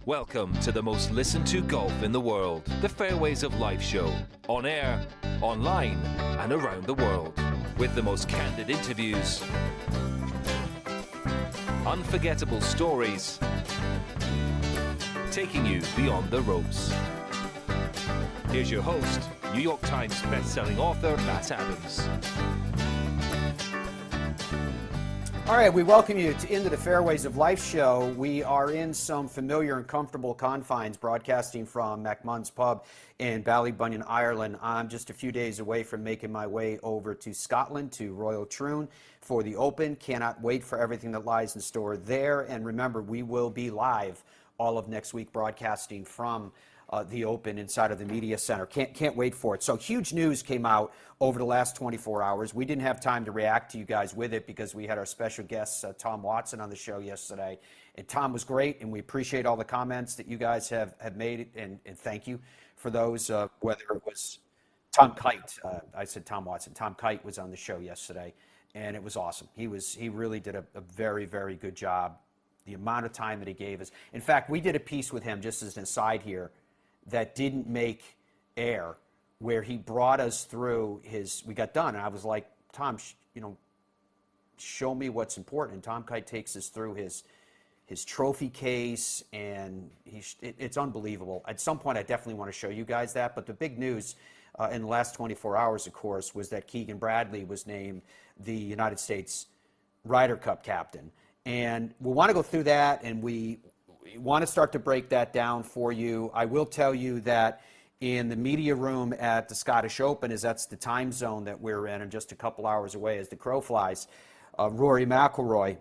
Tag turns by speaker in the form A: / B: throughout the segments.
A: Welcome to the most listened to golf in the world, the Fairways of Life show, on air, online, and around the world, with the most candid interviews, unforgettable stories, taking you beyond the ropes. Here's your host, New York Times best-selling author, Matt Adams.
B: All right, we welcome you into the Fairways of Life show. We are in some familiar and comfortable confines, broadcasting from MacMunn's Pub in Ballybunion, Ireland. I'm just a few days away from making my way over to Scotland, to Royal Troon for the Open. Cannot wait for everything that lies in store there. And remember, we will be live all of next week broadcasting from the Open inside of the Media Center. Can't wait for it. So huge news came out over the last 24 hours. We didn't have time to react to you guys with it because we had our special guest, Tom Watson, on the show yesterday. And Tom was great, and we appreciate all the comments that you guys have made, and thank you for those, whether it was Tom Kite. I said Tom Watson. Tom Kite was on the show yesterday, and it was awesome. He really did a very, very good job. The amount of time that he gave us. In fact, we did a piece with him, just as an aside here, that didn't make air, where he brought us through we got done, and I was like, Tom, show me what's important. And Tom Kite takes us through his trophy case, and it's unbelievable. At some point, I definitely want to show you guys that, but the big news in the last 24 hours, of course, was that Keegan Bradley was named the United States Ryder Cup Captain. And we want to go through that, and we want to start to break that down for you. I will tell you that in the media room at the Scottish Open, as that's the time zone that we're in, and just a couple hours away as the crow flies, Rory McIlroy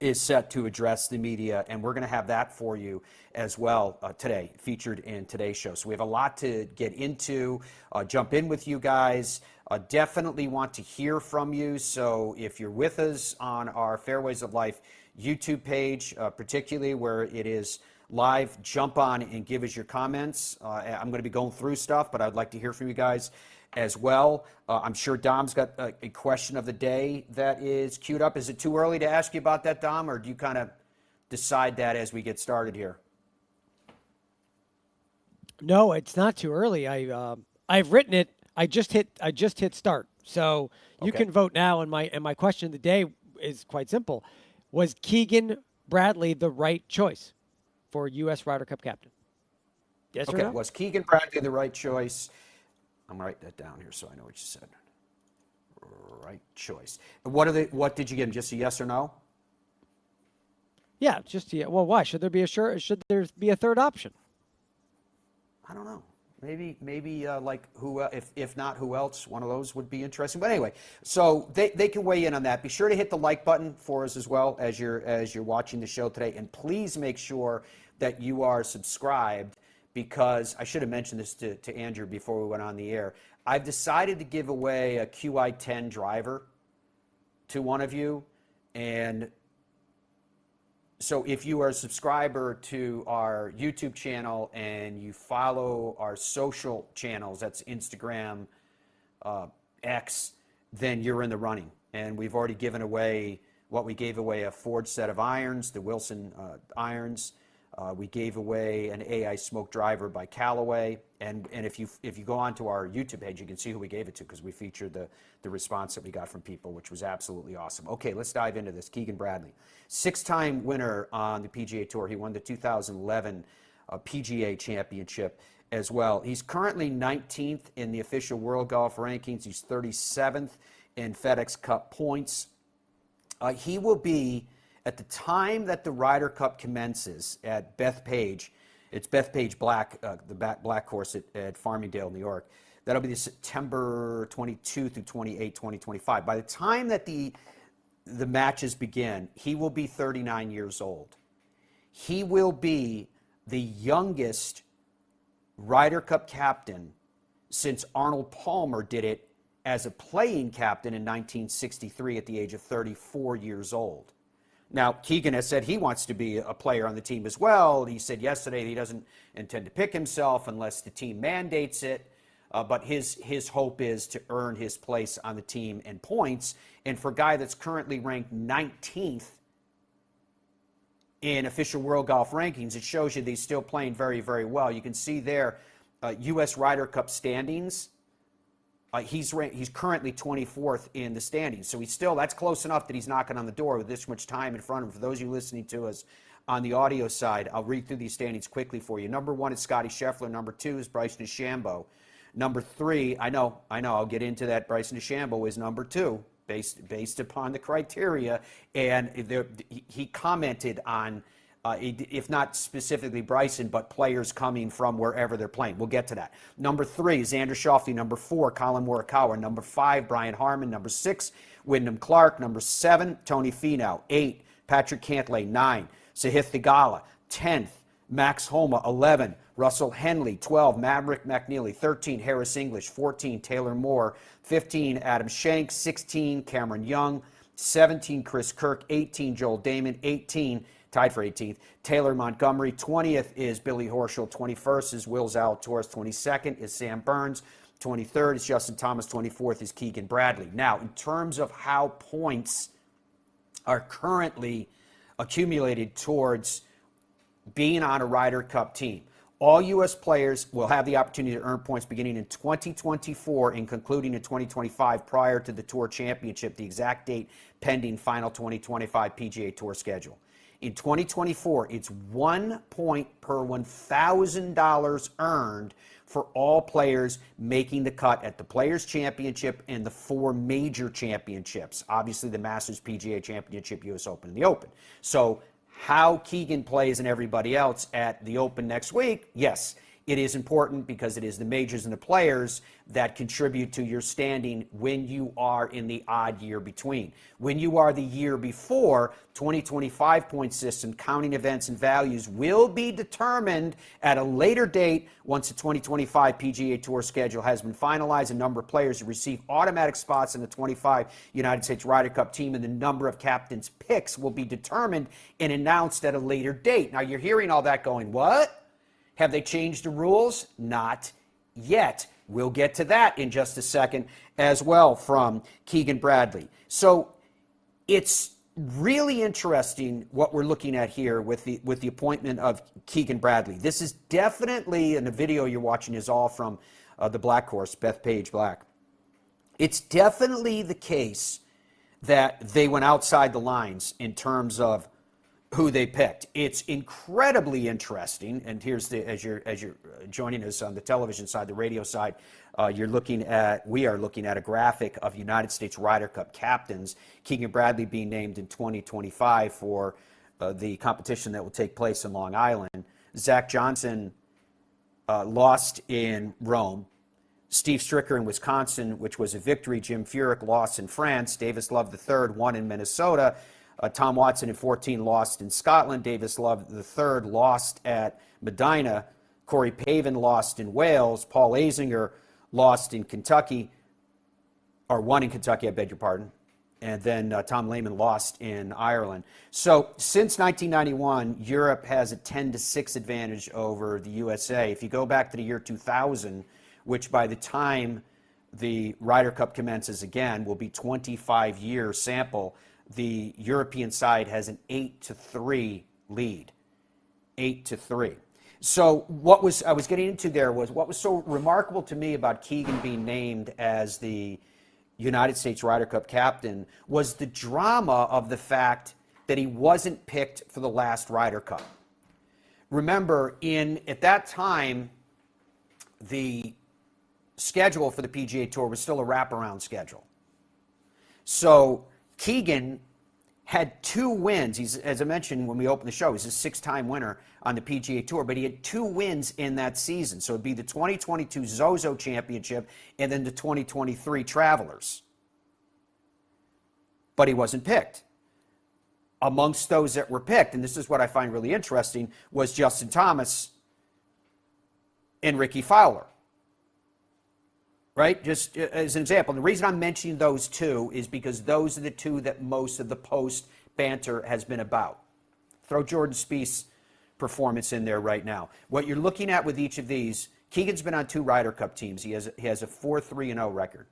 B: is set to address the media, and we're going to have that for you as well today, featured in today's show. So we have a lot to get into, jump in with you guys. Definitely want to hear from you. So if you're with us on our Fairways of Life YouTube page, particularly where it is live, jump on and give us your comments. I'm going to be going through stuff, but I'd like to hear from you guys as well. I'm sure Dom's got a question of the day that is queued up. Is it too early to ask you about that, Dom, or do you kind of decide that as we get started here?
C: No, it's not too early. I've written it. I just hit start. So you can vote now, and my question of the day is quite simple. Was Keegan Bradley the right choice for US Ryder Cup Captain? Yes or no?
B: Was Keegan Bradley the right choice? I'm going to write that down here so I know what you said. Right choice. What did you give him? Just a yes or no?
C: Yeah, just a, well, why? Should there be a third option?
B: I don't know. Maybe like who? If not, who else? One of those would be interesting. But anyway, so they can weigh in on that. Be sure to hit the like button for us as well as you're watching the show today, and please make sure that you are subscribed, because I should have mentioned this to Andrew before we went on the air. I've decided to give away a QI10 driver to one of you, and so if you are a subscriber to our YouTube channel and you follow our social channels, that's Instagram, X, then you're in the running. And we've already given away we gave away a Ford set of irons, the Wilson irons. We gave away an AI Smoke driver by Callaway. And if you go onto our YouTube page, you can see who we gave it to, because we featured the response that we got from people, which was absolutely awesome. Okay, let's dive into this. Keegan Bradley, 6-time winner on the PGA Tour. He won the 2011 PGA Championship as well. He's currently 19th in the official World Golf Rankings. He's 37th in FedEx Cup points. He will be, at the time that the Ryder Cup commences at Bethpage, it's Bethpage Black, the Black course at Farmingdale, New York. That'll be the September 22 through 28, 2025. By the time that the matches begin, he will be 39 years old. He will be the youngest Ryder Cup captain since Arnold Palmer did it as a playing captain in 1963 at the age of 34 years old. Now, Keegan has said he wants to be a player on the team as well. He said yesterday that he doesn't intend to pick himself unless the team mandates it. But his hope is to earn his place on the team in points. And for a guy that's currently ranked 19th in official world golf rankings, it shows you that he's still playing very, very well. You can see there, US Ryder Cup standings. He's currently 24th in the standings. So that's close enough that he's knocking on the door with this much time in front of him. For those of you listening to us on the audio side, I'll read through these standings quickly for you. Number 1 is Scotty Scheffler. Number 2 is Bryson DeChambeau. Number 3, I know, I'll get into that. Bryson DeChambeau is number 2 based upon the criteria. And he commented on, if not specifically Bryson, but players coming from wherever they're playing. We'll get to that. Number 3, Xander Schauffele. Number 4, Colin Morikawa. Number 5, Brian Harman. Number 6, Wyndham Clark. Number 7, Tony Finau. 8, Patrick Cantlay. 9, Sahith Theegala. 10th, Max Homa. 11, Russell Henley. 12, Maverick McNeely. 13, Harris English. 14, Taylor Moore. 15, Adam Schenk. 16, Cameron Young. 17, Chris Kirk. 18, Joel Damon. 18, tied for 18th, Taylor Montgomery. 20th is Billy Horschel. 21st is Will Zalatoris. 22nd is Sam Burns. 23rd is Justin Thomas. 24th is Keegan Bradley. Now, in terms of how points are currently accumulated towards being on a Ryder Cup team, all U.S. players will have the opportunity to earn points beginning in 2024 and concluding in 2025 prior to the Tour Championship, the exact date pending final 2025 PGA Tour schedule. In 2024, it's 1 point per $1,000 earned for all players making the cut at the Players' Championship and the 4 major championships. Obviously, the Masters, PGA Championship, US Open, and the Open. So how Keegan plays and everybody else at the Open next week, yes, it is important because it is the majors and the players that contribute to your standing when you are in the odd year between. When you are the year before, 2025 point system, counting events and values will be determined at a later date once the 2025 PGA Tour schedule has been finalized. A number of players who receive automatic spots in the 25 United States Ryder Cup team and the number of captains' picks will be determined and announced at a later date. Now, you're hearing all that going, what? Have they changed the rules? Not yet. We'll get to that in just a second as well from Keegan Bradley. So it's really interesting what we're looking at here with the appointment of Keegan Bradley. This is definitely, and the video you're watching is all from the Black course, Bethpage Black. It's definitely the case that they went outside the lines in terms of who they picked. It's incredibly interesting, and here's as you're joining us on the television side, the radio side, we are looking at a graphic of United States Ryder Cup captains. Keegan Bradley being named in 2025 for the competition that will take place in Long Island. Zach Johnson lost in Rome. Steve Stricker in Wisconsin, which was a victory. Jim Furyk lost in France. Davis Love III won in Minnesota. Tom Watson in 14 lost in Scotland. Davis Love III lost at Medina. Corey Pavin lost in Wales. Paul Azinger lost in Kentucky, or won in Kentucky, I beg your pardon. And then Tom Lehman lost in Ireland. So since 1991, Europe has a 10-6 advantage over the USA. If you go back to the year 2000, which by the time the Ryder Cup commences again will be 25-year sample, the European side has an 8-3 lead. 8-3. So what I was getting into there was what was so remarkable to me about Keegan being named as the United States Ryder Cup captain was the drama of the fact that he wasn't picked for the last Ryder Cup. Remember, at that time, the schedule for the PGA Tour was still a wraparound schedule. So Keegan had 2 wins. He's, as I mentioned when we opened the show, he's a 6-time winner on the PGA Tour, but he had 2 wins in that season. So it'd be the 2022 Zozo Championship and then the 2023 Travelers. But he wasn't picked. Amongst those that were picked, and this is what I find really interesting, was Justin Thomas and Ricky Fowler. Right? Just as an example. The reason I'm mentioning those 2 is because those are the 2 that most of the post banter has been about. Throw Jordan Spieth's performance in there right now. What you're looking at with each of these, Keegan's been on 2 Ryder Cup teams. He has a 4-3-0 record.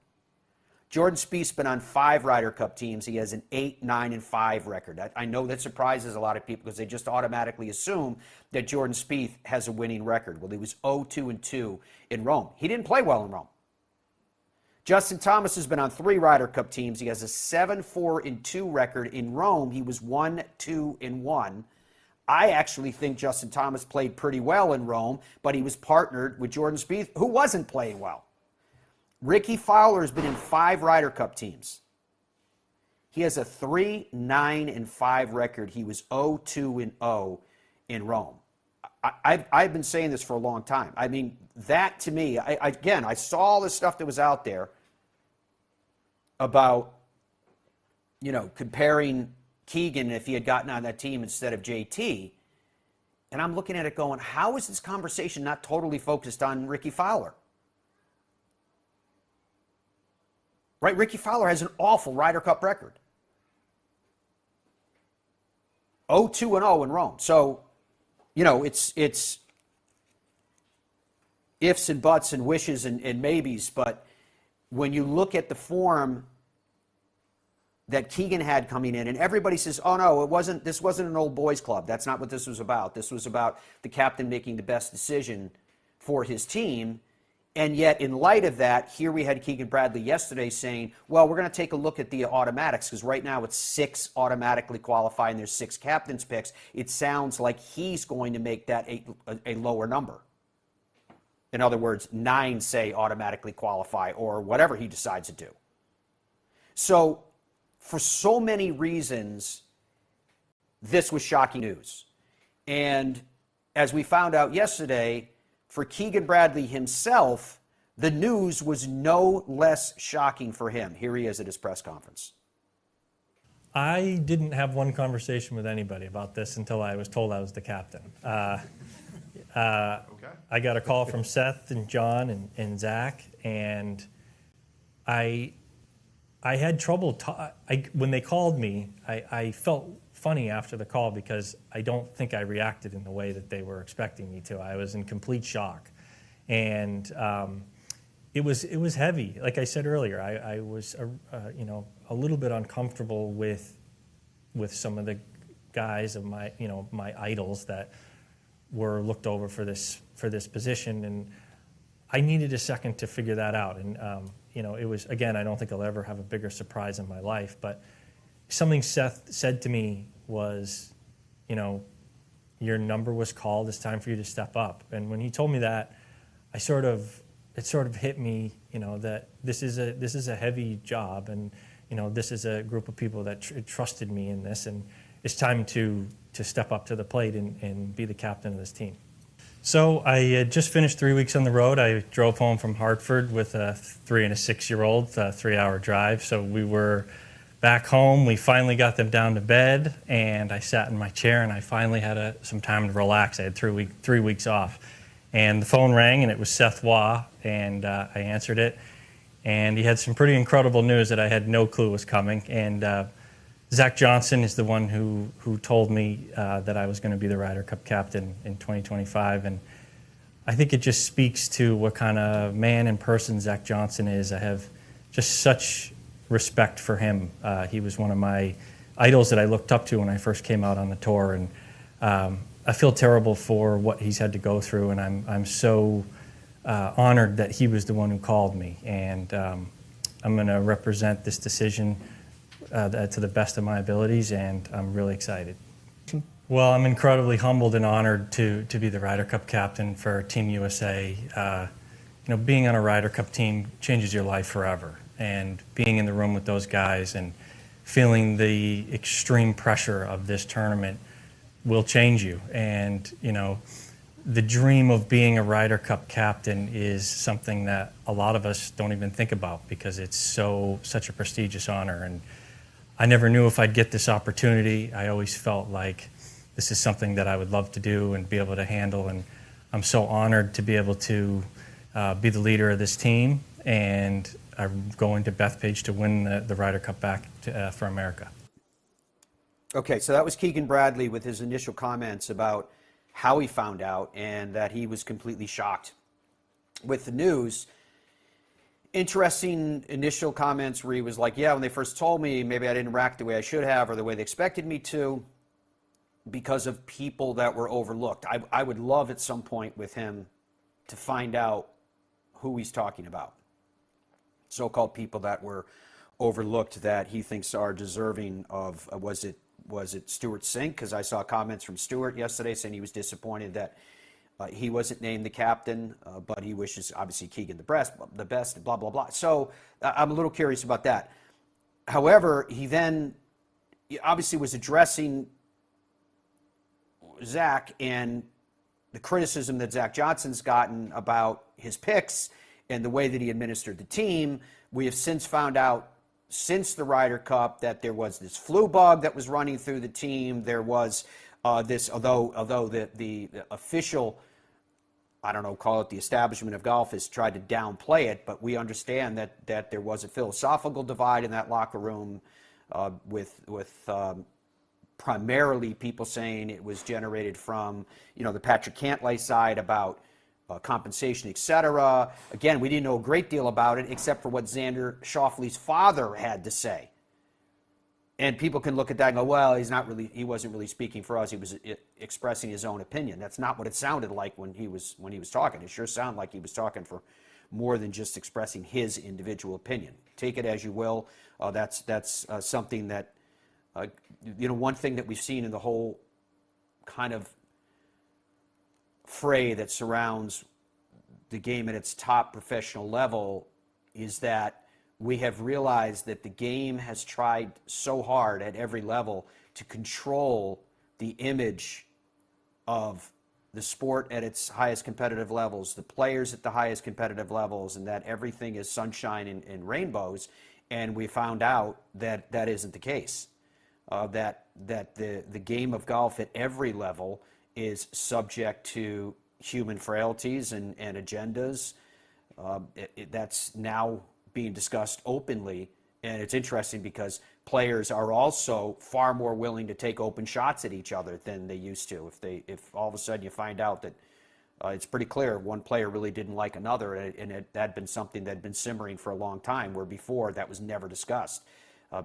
B: Jordan Spieth's been on 5 Ryder Cup teams. He has an 8, 9, and 5 record. I know that surprises a lot of people because they just automatically assume that Jordan Spieth has a winning record. Well, he was 0-2-2 in Rome. He didn't play well in Rome. Justin Thomas has been on 3 Ryder Cup teams. He has a 7-4-2 record in Rome. He was 1-2-1. I actually think Justin Thomas played pretty well in Rome, but he was partnered with Jordan Spieth, who wasn't playing well. Ricky Fowler has been in 5 Ryder Cup teams. He has a 3, 9, and 5 record. He was 0-2-0 in Rome. I've been saying this for a long time. I mean, that to me, I saw all this stuff that was out there about, comparing Keegan if he had gotten on that team instead of JT. And I'm looking at it going, how is this conversation not totally focused on Ricky Fowler? Right? Ricky Fowler has an awful Ryder Cup record. 0-2-0 in Rome. So, it's ifs and buts and wishes and maybes, but when you look at the form that Keegan had coming in, and everybody says, oh no, this wasn't an old boys club. That's not what this was about. This was about the captain making the best decision for his team. And yet, in light of that, here we had Keegan Bradley yesterday saying, well, we're going to take a look at the automatics, because right now it's 6 automatically qualify and there's 6 captain's picks. It sounds like he's going to make that a lower number. In other words, 9, say, automatically qualify, or whatever he decides to do. So, for so many reasons, this was shocking news. And as we found out yesterday, for Keegan Bradley himself, the news was no less shocking for him. Here he is at his press conference.
D: I didn't have one conversation with anybody about this until I was told I was the captain. I got a call from Seth and John and Zach, and I had trouble. When they called me, I felt funny after the call because I don't think I reacted in the way that they were expecting me to. I was in complete shock, and it was heavy. Like I said earlier, I was a little bit uncomfortable with some of the guys of my idols that were looked over for this position, and I needed a second to figure that out. And it was, again, I don't think I'll ever have a bigger surprise in my life, but something Seth said to me was, your number was called. It's time for you to step up. And when he told me that, it sort of hit me, that this is a heavy job, and this is a group of people that trusted me in this, and it's time to step up to the plate and be the captain of this team. So I had just finished 3 weeks on the road. I drove home from Hartford with a 3 and a 6-year-old, 3-hour drive. So we were back home. We finally got them down to bed, and I sat in my chair, and I finally had some time to relax. I had 3 weeks off. And the phone rang, and it was Seth Waugh, and I answered it. And he had some pretty incredible news that I had no clue was coming. And Zach Johnson is the one who told me that I was going to be the Ryder Cup captain in 2025. And I think it just speaks to what kind of man and person Zach Johnson is. I have just such respect for him. He was one of my idols that I looked up to when I first came out on the tour. And I feel terrible for what he's had to go through, and I'm so honored that he was the one who called me. And I'm going to represent this decision to the best of my abilities, and I'm really excited. Well, I'm incredibly humbled and honored to be the Ryder Cup captain for Team USA. Being on a Ryder Cup team changes your life forever, and being in the room with those guys and feeling the extreme pressure of this tournament will change you. And the dream of being a Ryder Cup captain is something that a lot of us don't even think about because it's such a prestigious honor. And I never knew if I'd get this opportunity. I always felt like this is something that I would love to do and be able to handle. And I'm so honored to be able to be the leader of this team. And I'm going to Bethpage to win the Ryder Cup back for America.
B: Okay, so that was Keegan Bradley with his initial comments about how he found out and that he was completely shocked with the news. interesting initial comments where he was like, yeah, when they first told me, maybe I didn't react the way I should have or the way they expected me to because of people that were overlooked. I would love at some point with him to find out who he's talking about. So-called people that were overlooked that he thinks are deserving of, was it Stuart Sink? Because I saw comments from Stuart yesterday saying he was disappointed that he wasn't named the captain, but he wishes, obviously, Keegan the best, blah, blah, blah. So I'm a little curious about that. However, he then obviously was addressing Zach and the criticism that Zach Johnson's gotten about his picks and the way that he administered the team. We have since found out, since the Ryder Cup, that there was this flu bug that was running through the team. There was this, although the official, I don't know, call it the establishment of golf, has tried to downplay it, but we understand that there was a philosophical divide in that locker room with primarily people saying it was generated from, the Patrick Cantlay side about compensation, etc. Again, we didn't know a great deal about it except for what Xander Schauffele's father had to say. And people can look at that and go, well, he wasn't really speaking for us. He was expressing his own opinion. That's not what it sounded like when he was talking. It sure sounded like he was talking for more than just expressing his individual opinion. Take it as you will. That's something that, one thing that we've seen in the whole kind of fray that surrounds the game at its top professional level is that we have realized that the game has tried so hard at every level to control the image of the sport at its highest competitive levels, the players at the highest competitive levels, and that everything is sunshine and rainbows. And we found out that that isn't the case. That the game of golf at every level is subject to human frailties and agendas. That's now being discussed openly, and it's interesting because players are also far more willing to take open shots at each other than they used to. If all of a sudden you find out that it's pretty clear one player really didn't like another, and that had been something that had been simmering for a long time, where before that was never discussed.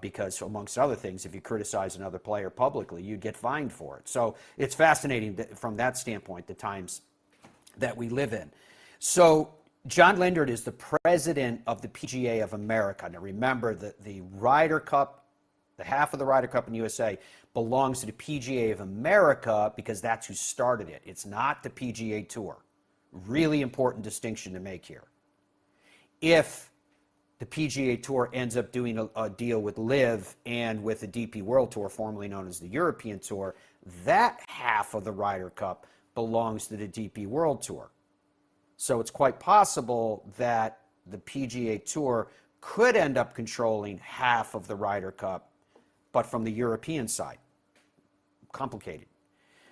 B: Because amongst other things, if you criticize another player publicly, you'd get fined for it. So it's fascinating from that standpoint, the times that we live in. So John Lindert is the president of the PGA of America. Now remember that the Ryder Cup, the half of the Ryder Cup in USA, belongs to the PGA of America because that's who started it. It's not the PGA Tour. Really important distinction to make here. If the PGA Tour ends up doing a deal with LIV and with the DP World Tour, formerly known as the European Tour, that half of the Ryder Cup belongs to the DP World Tour. So it's quite possible that the PGA Tour could end up controlling half of the Ryder Cup, but from the European side. Complicated.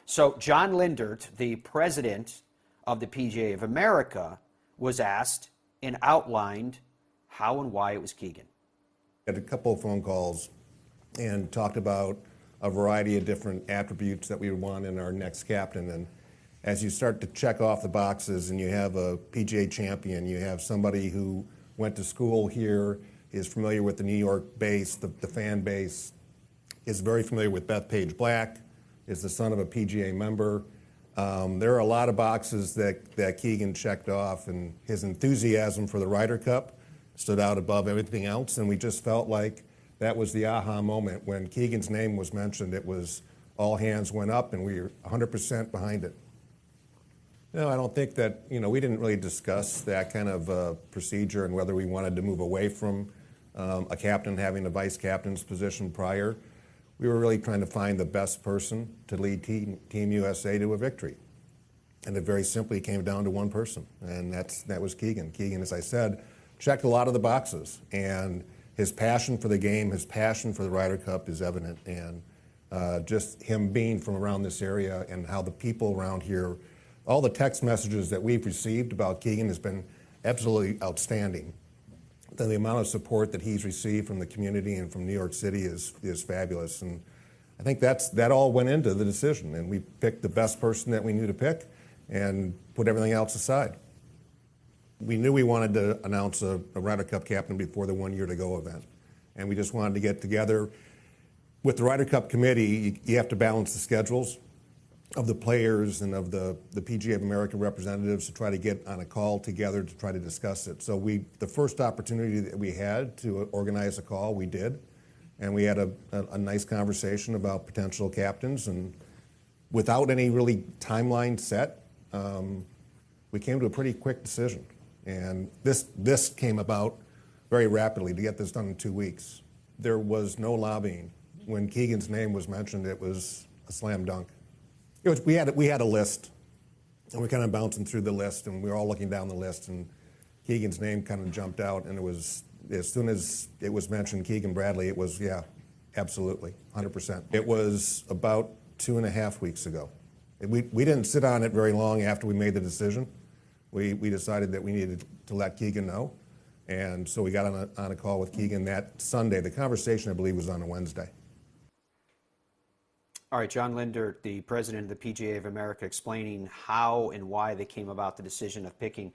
B: So John Lindert, the president of the PGA of America, was asked and outlined how and why it was Keegan.
E: Had a couple of phone calls and talked about a variety of different attributes that we would want in our next captain. And as you start to check off the boxes and you have a PGA champion, you have somebody who went to school here, is familiar with the New York base, the fan base, is very familiar with Bethpage Black, is the son of a PGA member. There are a lot of boxes that Keegan checked off, and his enthusiasm for the Ryder Cup stood out above everything else, and we just felt like that was the aha moment. When Keegan's name was mentioned, it was all hands went up, and we were 100% behind it. No, I don't think that, we didn't really discuss that kind of procedure and whether we wanted to move away from a captain having a vice captain's position prior. We were really trying to find the best person to lead Team USA to a victory. And it very simply came down to one person, and that was Keegan. Keegan, as I said, checked a lot of the boxes, and his passion for the game, his passion for the Ryder Cup is evident, and just him being from around this area and how the people around here, all the text messages that we've received about Keegan has been absolutely outstanding. Then the amount of support that he's received from the community and from New York City is fabulous, and I think that all went into the decision, and we picked the best person that we knew to pick and put everything else aside. We knew we wanted to announce a Ryder Cup captain before the 1 year to go event. And we just wanted to get together. With the Ryder Cup committee, you have to balance the schedules of the players and of the PGA of America representatives to try to get on a call together to try to discuss it. So the first opportunity that we had to organize a call, we did. And we had a nice conversation about potential captains. And without any really timeline set, we came to a pretty quick decision. And this came about very rapidly to get this done in 2 weeks. There was no lobbying. When Keegan's name was mentioned, it was a slam dunk. We had a list, and we're kind of bouncing through the list, and we were all looking down the list, and Keegan's name kind of jumped out, and it was, as soon as it was mentioned, Keegan Bradley, it was, yeah, absolutely, 100%. It was about 2.5 weeks ago. We didn't sit on it very long after we made the decision. We decided that we needed to let Keegan know, and so we got on a call with Keegan that Sunday. The conversation, I believe, was on a Wednesday.
B: All right, John Linder, the president of the PGA of America, explaining how and why they came about the decision of picking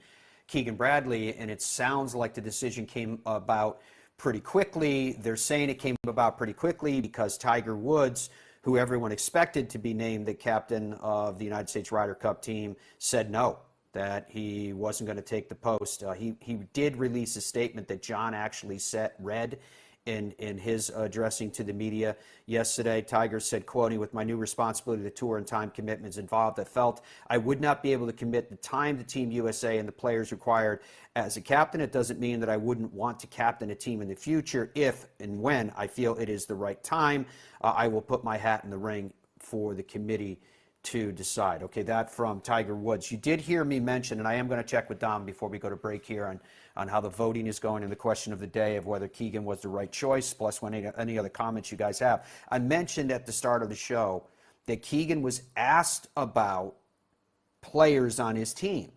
B: Keegan Bradley, and it sounds like the decision came about pretty quickly. They're saying it came about pretty quickly because Tiger Woods, who everyone expected to be named the captain of the United States Ryder Cup team, said no, that he wasn't going to take the post. He did release a statement that John actually read in his addressing to the media yesterday. Tiger said, quoting, "With my new responsibility to the tour and time commitments involved, I felt I would not be able to commit the time to Team USA and the players required as a captain. It doesn't mean that I wouldn't want to captain a team in the future if and when I feel it is the right time. I will put my hat in the ring for the committee to decide." Okay, that from Tiger Woods. You did hear me mention, and I am going to check with Dom before we go to break here on how the voting is going and the question of the day of whether Keegan was the right choice, plus any other comments you guys have. I mentioned at the start of the show that Keegan was asked about players on his team.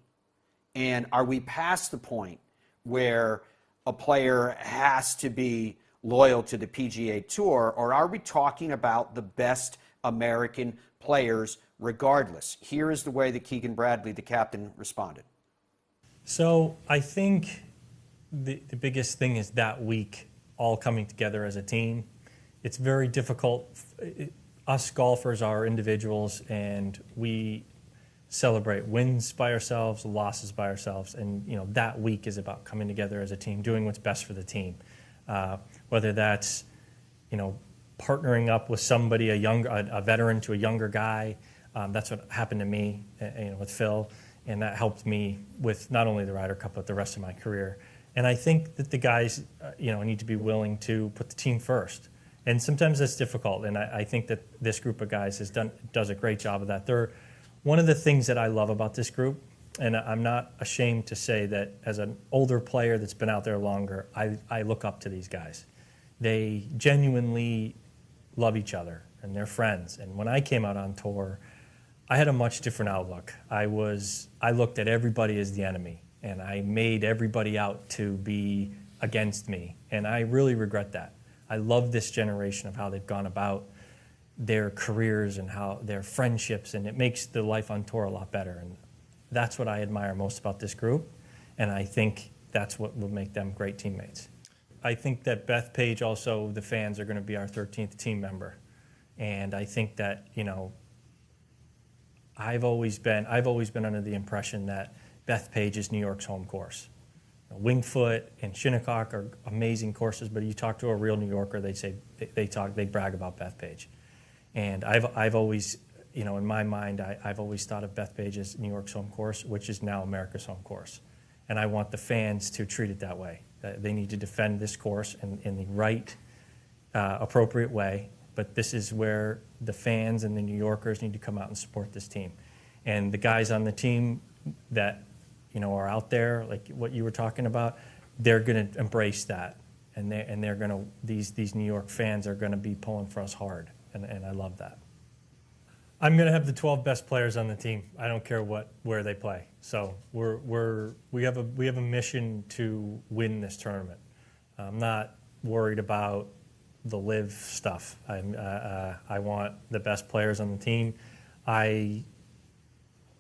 B: And are we past the point where a player has to be loyal to the PGA Tour, or are we talking about the best American players regardless? Here is the way that Keegan Bradley, the captain, responded.
D: So I think the biggest thing is that week all coming together as a team. It's very difficult. Us golfers are individuals, and we celebrate wins by ourselves, losses by ourselves, and that week is about coming together as a team, doing what's best for the team. Whether that's partnering up with somebody, a veteran to a younger guy. That's what happened to me, with Phil, and that helped me with not only the Ryder Cup but the rest of my career. And I think that the guys, need to be willing to put the team first. And sometimes that's difficult, and I think that this group of guys does a great job of that. One of the things that I love about this group, and I'm not ashamed to say that as an older player that's been out there longer, I look up to these guys. They genuinely love each other, and they're friends. And when I came out on tour, I had a much different outlook. I looked at everybody as the enemy, and I made everybody out to be against me, and I really regret that. I love this generation of how they've gone about their careers and how their friendships, and it makes the life on tour a lot better. And that's what I admire most about this group, and I think that's what will make them great teammates. I think that Bethpage also, the fans are going to be our 13th team member, and I think that I've always been under the impression that Bethpage is New York's home course. Winged Foot and Shinnecock are amazing courses, but you talk to a real New Yorker, they brag about Bethpage. And I've always, in my mind, I've always thought of Bethpage as New York's home course, which is now America's home course. And I want the fans to treat it that way. They need to defend this course in the right, appropriate way. But this is where the fans and the New Yorkers need to come out and support this team. And the guys on the team that are out there, like what you were talking about, they're going to embrace that, and they're going to these New York fans are going to be pulling for us hard, and I love that. I'm going to have the 12 best players on the team. I don't care where they play. So we have a mission to win this tournament. I'm not worried about the live stuff. I want the best players on the team.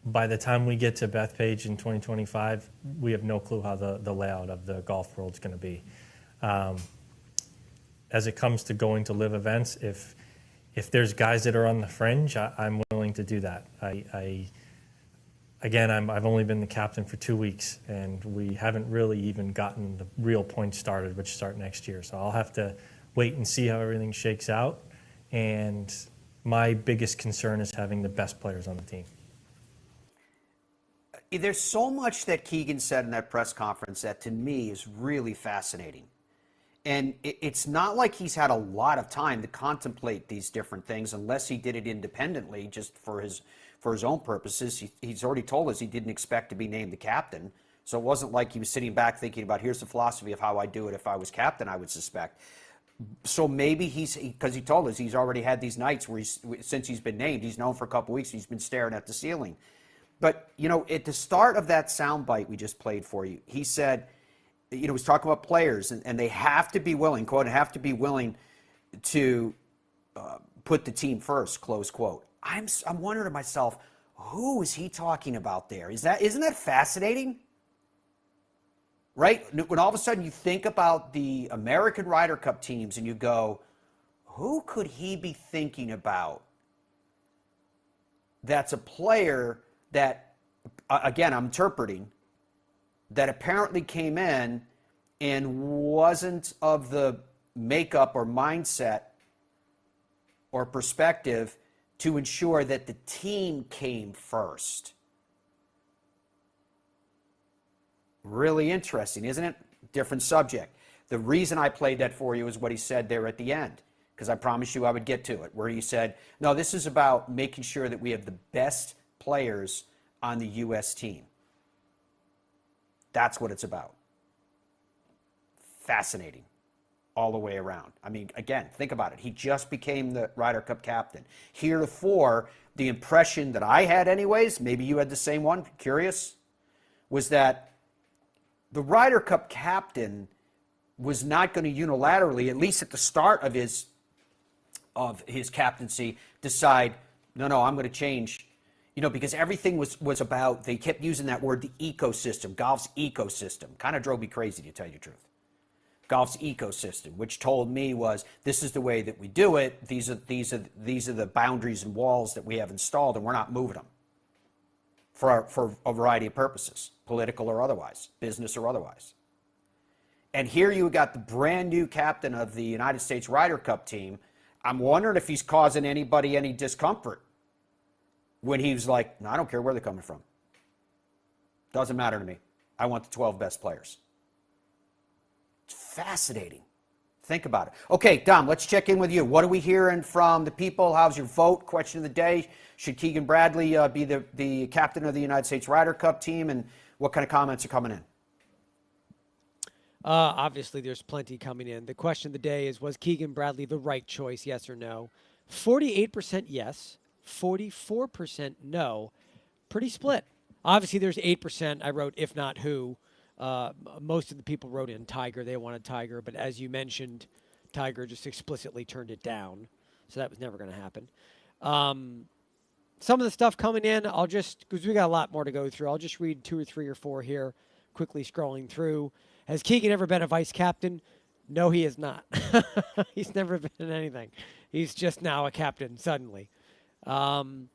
D: by the time we get to Bethpage in 2025, we have no clue how the layout of the golf world is going to be. As it comes to going to live events, if there's guys that are on the fringe, I'm willing to do that. I've only been the captain for 2 weeks, and we haven't really even gotten the real points started, which start next year. So I'll have to wait and see how everything shakes out. And my biggest concern is having the best players on the team.
B: There's so much that Keegan said in that press conference that to me is really fascinating. And it's not like he's had a lot of time to contemplate these different things unless he did it independently just for his own purposes. He's already told us he didn't expect to be named the captain. So it wasn't like he was sitting back thinking about, here's the philosophy of how I do it if I was captain, I would suspect. So maybe because he told us he's already had these nights where since he's been named, he's known for a couple weeks, he's been staring at the ceiling. But, at the start of that soundbite we just played for you, he said, he was talking about players, and they have to be willing, quote, have to be willing to put the team first, close quote. I'm wondering to myself, who is he talking about there? Isn't that fascinating? Right? When all of a sudden you think about the American Ryder Cup teams and you go, who could he be thinking about? That's a player that, again, I'm interpreting, that apparently came in and wasn't of the makeup or mindset or perspective to ensure that the team came first. Really interesting, isn't it? Different subject. The reason I played that for you is what he said there at the end, because I promised you I would get to it, where he said, no, this is about making sure that we have the best players on the U.S. team. That's what it's about. Fascinating all the way around. I mean, again, think about it. He just became the Ryder Cup captain. Heretofore, the impression that I had anyways, maybe you had the same one, curious, was that the Ryder Cup captain was not going to unilaterally, at least at the start of his captaincy, decide, no, I'm going to change. Because everything was about, they kept using that word, the ecosystem, golf's ecosystem. Kind of drove me crazy, to tell you the truth. Golf's ecosystem, which told me was, this is the way that we do it. These are the boundaries and walls that we have installed, and we're not moving them for a variety of purposes, political or otherwise, business or otherwise. And here you got the brand new captain of the United States Ryder Cup team. I'm wondering if he's causing anybody any discomfort when he was like, no, I don't care where they're coming from. Doesn't matter to me. I want the 12 best players. It's fascinating. Think about it. Okay, Dom, let's check in with you. What are we hearing from the people? How's your vote? Question of the day. Should Keegan Bradley be the captain of the United States Ryder Cup team? And what kind of comments are coming in?
C: Obviously, there's plenty coming in. The question of the day is, was Keegan Bradley the right choice, yes or no? 48% yes, 44% no. Pretty split. Obviously, there's 8%. I wrote, if not who. Most of the people wrote in Tiger. They wanted Tiger. But as you mentioned, Tiger just explicitly turned it down. So that was never going to happen. Some of the stuff coming in, because we got a lot more to go through, I'll just read 2 or 3 or 4 here, quickly scrolling through. Has Keegan ever been a vice captain? No, he has not. He's never been in anything. He's just now a captain suddenly. Not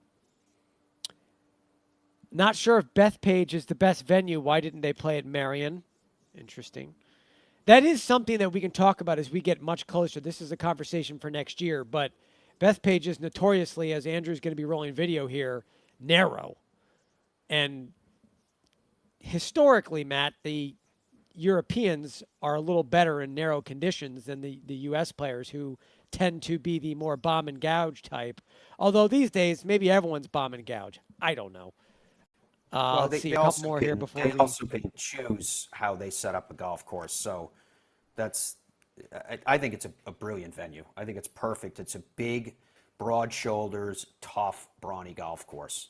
C: sure if Bethpage is the best venue. Why didn't they play at Marion? Interesting. That is something that we can talk about as we get much closer. This is a conversation for next year, but Bethpage is notoriously, as Andrew's going to be rolling video here, narrow. And historically, Matt, the Europeans are a little better in narrow conditions than the U.S. players, who tend to be the more bomb and gouge type. Although these days, maybe everyone's bomb and gouge. I don't know. Let's see a couple more here before
B: they also can choose how they set up a golf course. So I think it's a brilliant venue. I think it's perfect. It's a big, broad shoulders, tough, brawny golf course.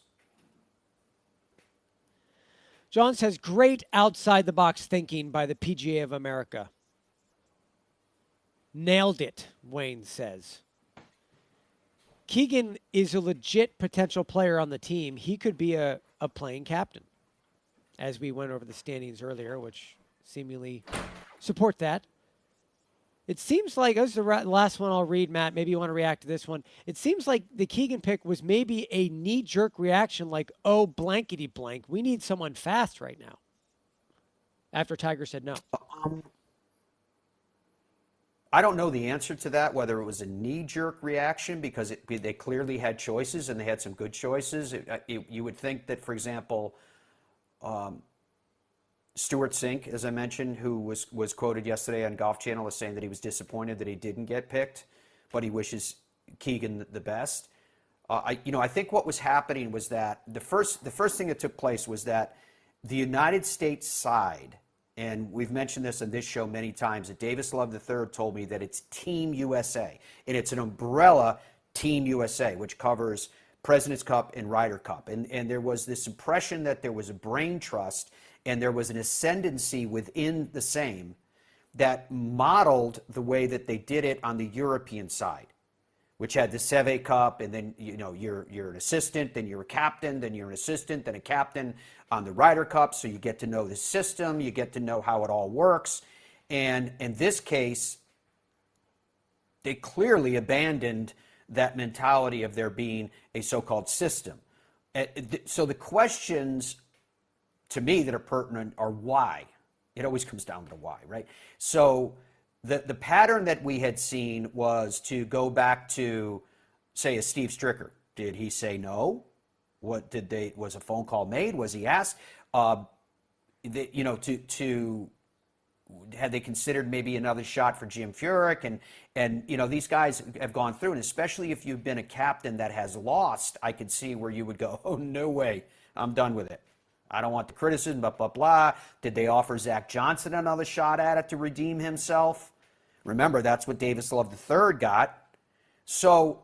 C: John says, great outside-the-box thinking by the PGA of America. Nailed it, Wayne says. Keegan is a legit potential player on the team. He could be a of playing captain, as we went over the standings earlier, which seemingly support that. It seems like, this is the last one I'll read, Matt. Maybe you want to react to this one. It seems like the Keegan pick was maybe a knee-jerk reaction like, oh, blankety blank. We need someone fast right now. After Tiger said no.
B: I don't know the answer to that, whether it was a knee-jerk reaction because they clearly had choices and they had some good choices. You would think that, for example, Stuart Sink, as I mentioned, who was quoted yesterday on Golf Channel as saying that he was disappointed that he didn't get picked, but he wishes Keegan the best. I think what was happening was that the first thing that took place was that the United States side, and we've mentioned this on this show many times, that Davis Love III told me that it's Team USA, and it's an umbrella Team USA, which covers President's Cup and Ryder Cup. And there was this impression that there was a brain trust and there was an ascendancy within the same that modeled the way that they did it on the European side, which had the Seve Cup, and then you're an assistant, then you're a captain, then you're an assistant, then a captain on the Ryder Cup, so you get to know the system, you get to know how it all works. And in this case, they clearly abandoned that mentality of there being a so-called system. So the questions to me that are pertinent are why. It always comes down to why, right? So the pattern that we had seen was to go back to, say, a Steve Stricker. Did he say no? Was a phone call made? Was he asked? Had they considered maybe another shot for Jim Furyk? And these guys have gone through, and especially if you've been a captain that has lost, I could see where you would go, oh, no way, I'm done with it. I don't want the criticism, blah, blah, blah. Did they offer Zach Johnson another shot at it to redeem himself? Remember, that's what Davis Love III got. So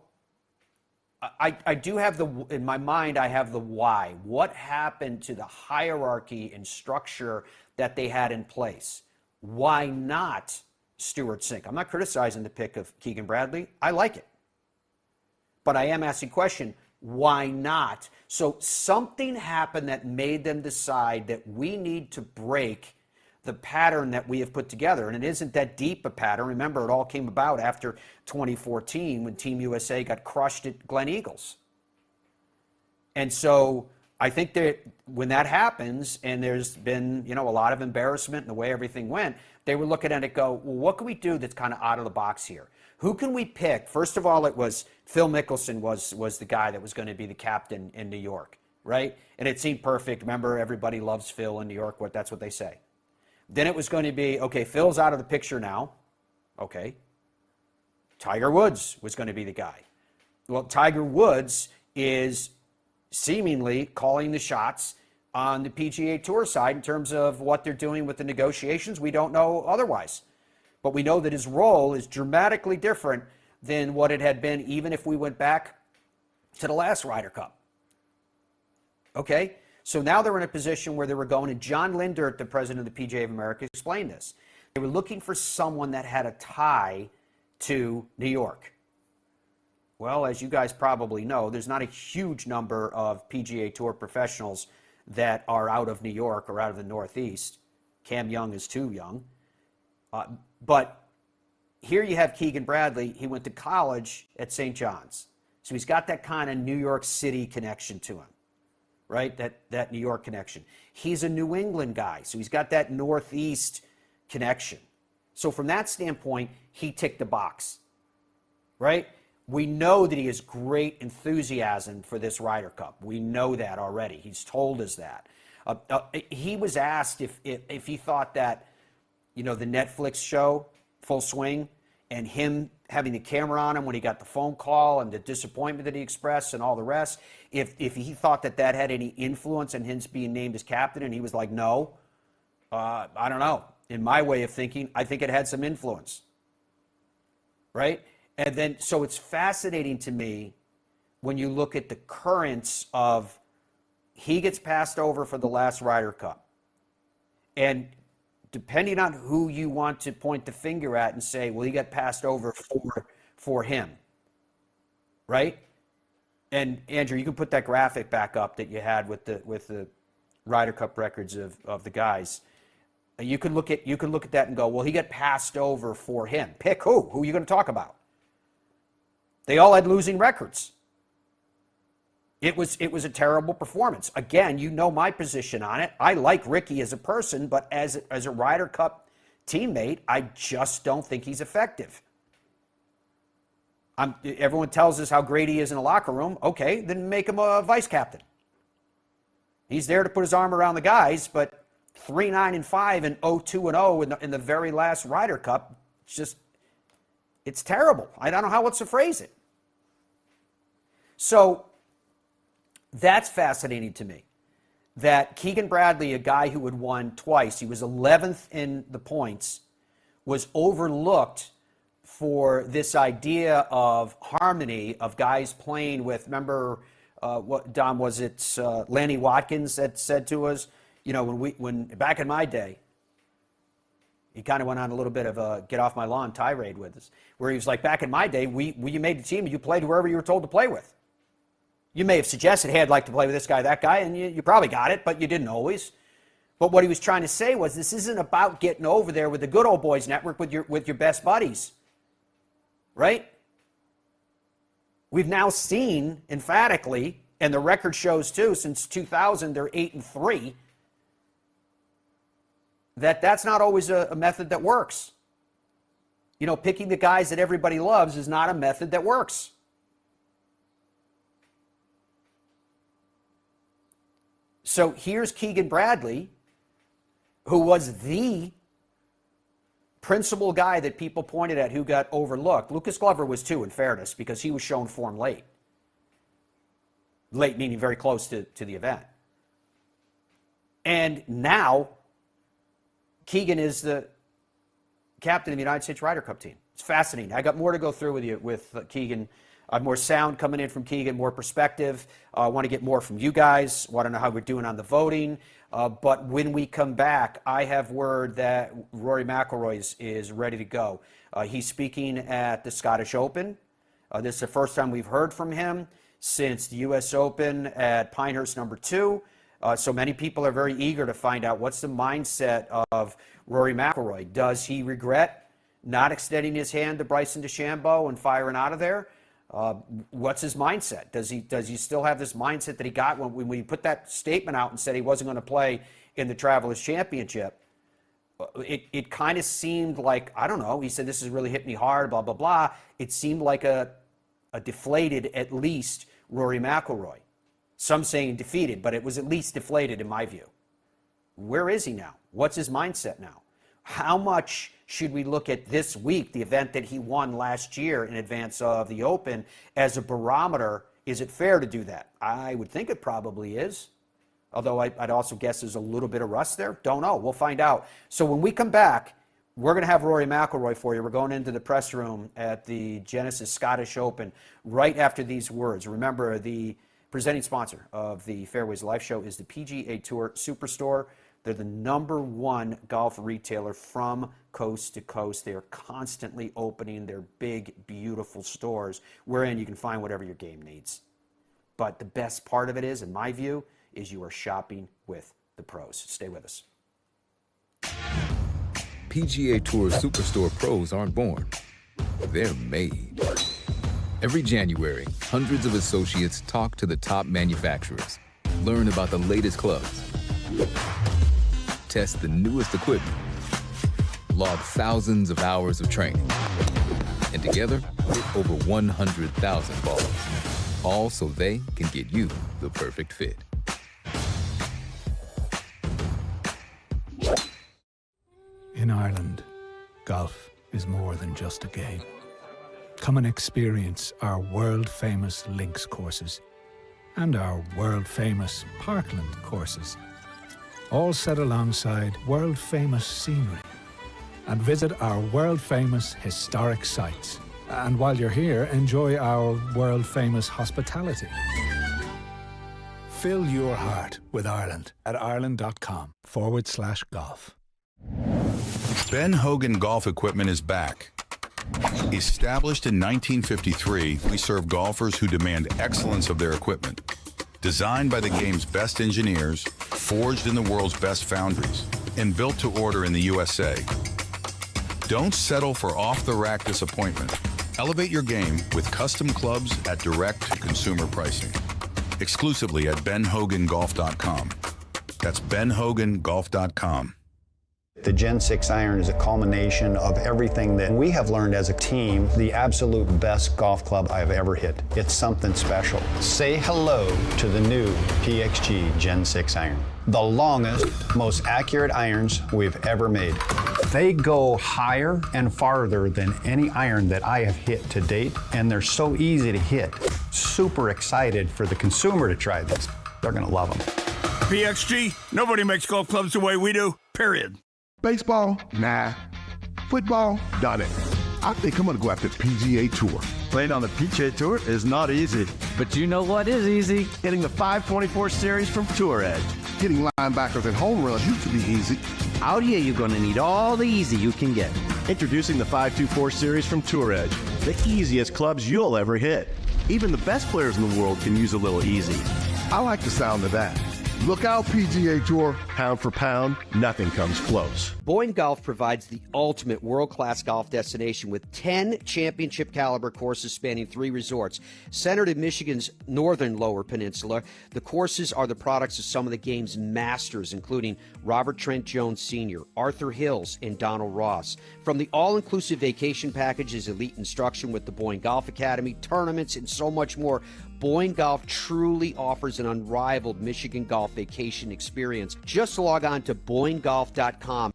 B: I do have in my mind, I have the why. What happened to the hierarchy and structure that they had in place? Why not Stuart Sink? I'm not criticizing the pick of Keegan Bradley. I like it. But I am asking the question, why not? So something happened that made them decide that we need to break the pattern that we have put together. And it isn't that deep a pattern. Remember, it all came about after 2014 when Team USA got crushed at Glen Eagles. And so I think that when that happens, and there's been, a lot of embarrassment in the way everything went, they were looking at it go, well, what can we do that's kind of out of the box here? Who can we pick? First of all, it was Phil Mickelson was the guy that was going to be the captain in New York, right? And it seemed perfect. Remember, everybody loves Phil in New York. That's what they say. Then it was going to be, okay, Phil's out of the picture now. Okay. Tiger Woods was going to be the guy. Well, Tiger Woods is seemingly calling the shots on the PGA Tour side in terms of what they're doing with the negotiations. We don't know otherwise. But we know that his role is dramatically different than what it had been even if we went back to the last Ryder Cup. Okay? So now they're in a position where they were going, and John Lindert, the president of the PGA of America, explained this. They were looking for someone that had a tie to New York. Well, as you guys probably know, there's not a huge number of PGA Tour professionals that are out of New York or out of the Northeast. Cam Young is too young. But here you have Keegan Bradley. He went to college at St. John's. So he's got that kind of New York City connection to him, right? That New York connection. He's a New England guy, so he's got that Northeast connection. So from that standpoint, he ticked the box, right? We know that he has great enthusiasm for this Ryder Cup. We know that already. He's told us that. He was asked if he thought that, the Netflix show, Full Swing, and him having the camera on him when he got the phone call and the disappointment that he expressed and all the rest, if he thought that had any influence in him being named as captain, and he was like, no, I don't know. In my way of thinking, I think it had some influence, right? And then, so it's fascinating to me when you look at the currents of he gets passed over for the last Ryder Cup. And depending on who you want to point the finger at and say, well, he got passed over for him, right? And Andrew, you can put that graphic back up that you had with the Ryder Cup records of the guys. You could look at that and go, well, he got passed over for him. Pick who? Who are you going to talk about? They all had losing records. It was a terrible performance. Again, you know my position on it. I like Ricky as a person, but as a Ryder Cup teammate, I just don't think he's effective. Everyone tells us how great he is in the locker room. Okay, then make him a vice captain. He's there to put his arm around the guys, but 3-9-5 and 0-2-0 in the very last Ryder Cup, it's terrible. I don't know how else to phrase it. So that's fascinating to me. That Keegan Bradley, a guy who had won twice, he was 11th in the points, was overlooked for this idea of harmony of guys playing with, remember, what, Don, was it Lanny Watkins that said to us, you know, when back in my day, he kind of went on a little bit of a get off my lawn tirade with us, where he was like, back in my day, you made the team and you played whoever you were told to play with. You may have suggested, hey, I'd like to play with this guy, that guy, and you probably got it, but you didn't always. But what he was trying to say was, this isn't about getting over there with the good old boys network with your best buddies, right? We've now seen emphatically, and the record shows too, since 2000 they're 8-3, that's not always a method that works. You know, picking the guys that everybody loves is not a method that works. So here's Keegan Bradley, who was the principal guy that people pointed at who got overlooked. Lucas Glover was too, in fairness, because he was shown form late. Late meaning very close to the event. And now, Keegan is the captain of the United States Ryder Cup team. It's fascinating. I got more to go through with you with Keegan. More sound coming in from Keegan, more perspective. I want to get more from you guys. Want to know how we're doing on the voting. But when we come back, I have word that Rory McIlroy is ready to go. He's speaking at the Scottish Open. This is the first time we've heard from him since the US Open at Pinehurst #2. So many people are very eager to find out what's the mindset of Rory McIlroy. Does he regret not extending his hand to Bryson DeChambeau and firing out of there? What's his mindset? Does he still have this mindset that he got when he put that statement out and said he wasn't going to play in the Travelers Championship? It kind of seemed like, I don't know, he said this has really hit me hard, blah, blah, blah. It seemed like a deflated, at least, Rory McIlroy. Some saying defeated, but it was at least deflated in my view. Where is he now? What's his mindset now? How much should we look at this week, the event that he won last year in advance of the Open, as a barometer? Is it fair to do that? I would think it probably is. Although I'd also guess there's a little bit of rust there. Don't know. We'll find out. So when we come back, we're going to have Rory McIlroy for you. We're going into the press room at the Genesis Scottish Open right after these words. Remember, the presenting sponsor of the Fairways Life Show is the PGA Tour Superstore. They're the #1 golf retailer from coast to coast. They are constantly opening their big, beautiful stores wherein you can find whatever your game needs. But the best part of it is, in my view, is you are shopping with the pros. Stay with us.
F: PGA Tour Superstore pros aren't born. They're made. Every January, hundreds of associates talk to the top manufacturers, learn about the latest clubs, test the newest equipment, log thousands of hours of training, and together hit over 100,000 balls, all so they can get you the perfect fit.
G: In Ireland, golf is more than just a game. Come and experience our world-famous links courses and our world-famous Parkland courses, all set alongside world-famous scenery. And visit our world-famous historic sites. And while you're here, enjoy our world-famous hospitality. Fill your heart with Ireland at ireland.com/golf.
H: Ben Hogan Golf Equipment is back Established in 1953, we serve golfers who demand excellence of their equipment. Designed by the game's best engineers, forged in the world's best foundries, and built to order in the USA. Don't settle for off-the-rack disappointment. Elevate your game with custom clubs at direct-to-consumer pricing. Exclusively at benhogangolf.com. That's benhogangolf.com.
I: The Gen 6 iron is a culmination of everything that we have learned as a team, the absolute best golf club I've ever hit. It's something special. Say hello to the new PXG Gen 6 iron. The longest, most accurate irons we've ever made. They go higher and farther than any iron that I have hit to date, and they're so easy to hit. Super excited for the consumer to try this. They're gonna love them.
J: PXG, nobody makes golf clubs the way we do, period.
K: Baseball? Nah. Football? Done it. I think I'm gonna go after the PGA Tour.
L: Playing on the PGA Tour is not easy. But you know what is easy? Hitting the 524 series from Tour Edge.
K: Hitting linebackers and home runs used to be easy.
L: Out here, you're gonna need all the easy you can get. Introducing the 524 series from Tour Edge. The easiest clubs you'll ever hit. Even the best players in the world can use a little easy.
K: I like the sound of that. Look out, PGA Tour.
L: Pound for pound, nothing comes close.
B: Boyne Golf provides the ultimate world-class golf destination with 10 championship-caliber courses spanning 3 resorts. Centered in Michigan's northern Lower Peninsula, the courses are the products of some of the game's masters, including Robert Trent Jones Sr., Arthur Hills, and Donald Ross. From the all-inclusive vacation packages, elite instruction with the Boyne Golf Academy, tournaments, and so much more, Boyne Golf truly offers an unrivaled Michigan golf vacation experience. Just log on to BoyneGolf.com.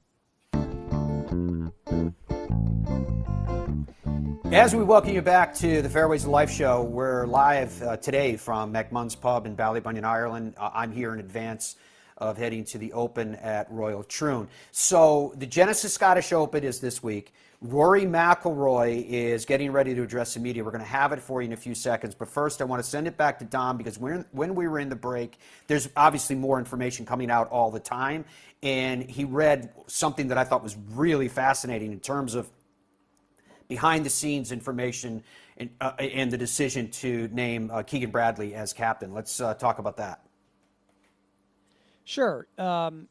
B: As we welcome you back to the Fairways of Life show, we're live today from McMunn's Pub in Ballybunion, Ireland. I'm here in advance of heading to the Open at Royal Troon. So the Genesis Scottish Open is this week. Rory McIlroy is getting ready to address the media. We're going to have it for you in a few seconds. But first, I want to send it back to Dom because when we were in the break, there's obviously more information coming out all the time. And he read something that I thought was really fascinating in terms of behind-the-scenes information and the decision to name Keegan Bradley as captain. Let's talk about that.
C: Sure.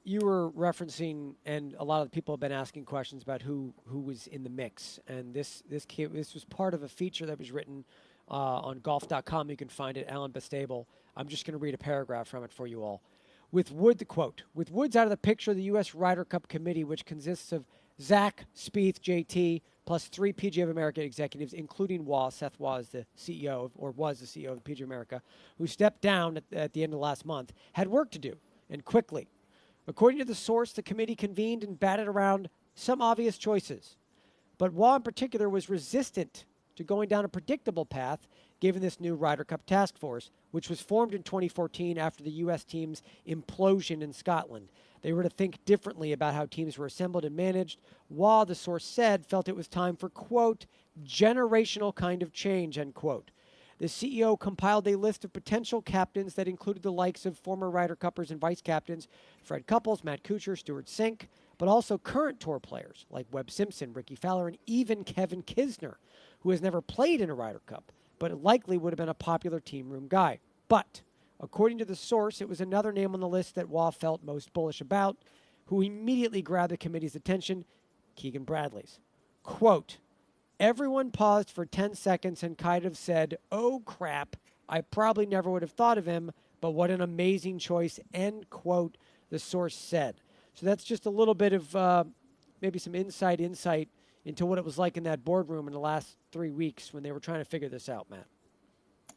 C: You were referencing, and a lot of people have been asking questions about who was in the mix. And this was part of a feature that was written on golf.com. You can find it, Alan Bastable. I'm just going to read a paragraph from it for you all. With Woods out of the picture, the US Ryder Cup committee, which consists of Zach, Spieth, JT, plus 3 PGA of America executives, including Seth Waugh is the CEO, or was the CEO of the PGA of America, who stepped down at the end of last month, had work to do. And quickly. According to the source, the committee convened and batted around some obvious choices. But Waugh in particular was resistant to going down a predictable path given this new Ryder Cup task force, which was formed in 2014 after the U.S. team's implosion in Scotland. They were to think differently about how teams were assembled and managed. Waugh, the source said, felt it was time for, quote, generational kind of change, end quote. The CEO compiled a list of potential captains that included the likes of former Ryder Cuppers and vice captains Fred Couples, Matt Kuchar, Stuart Sink, but also current tour players like Webb Simpson, Ricky Fowler, and even Kevin Kisner, who has never played in a Ryder Cup, but likely would have been a popular team room guy. But, according to the source, it was another name on the list that Waugh felt most bullish about, who immediately grabbed the committee's attention, Keegan Bradley's. Quote, everyone paused for 10 seconds and kind of said, oh crap, I probably never would have thought of him, but what an amazing choice, end quote, the source said. So that's just a little bit of maybe some insight into what it was like in that boardroom in the last 3 weeks when they were trying to figure this out, Matt.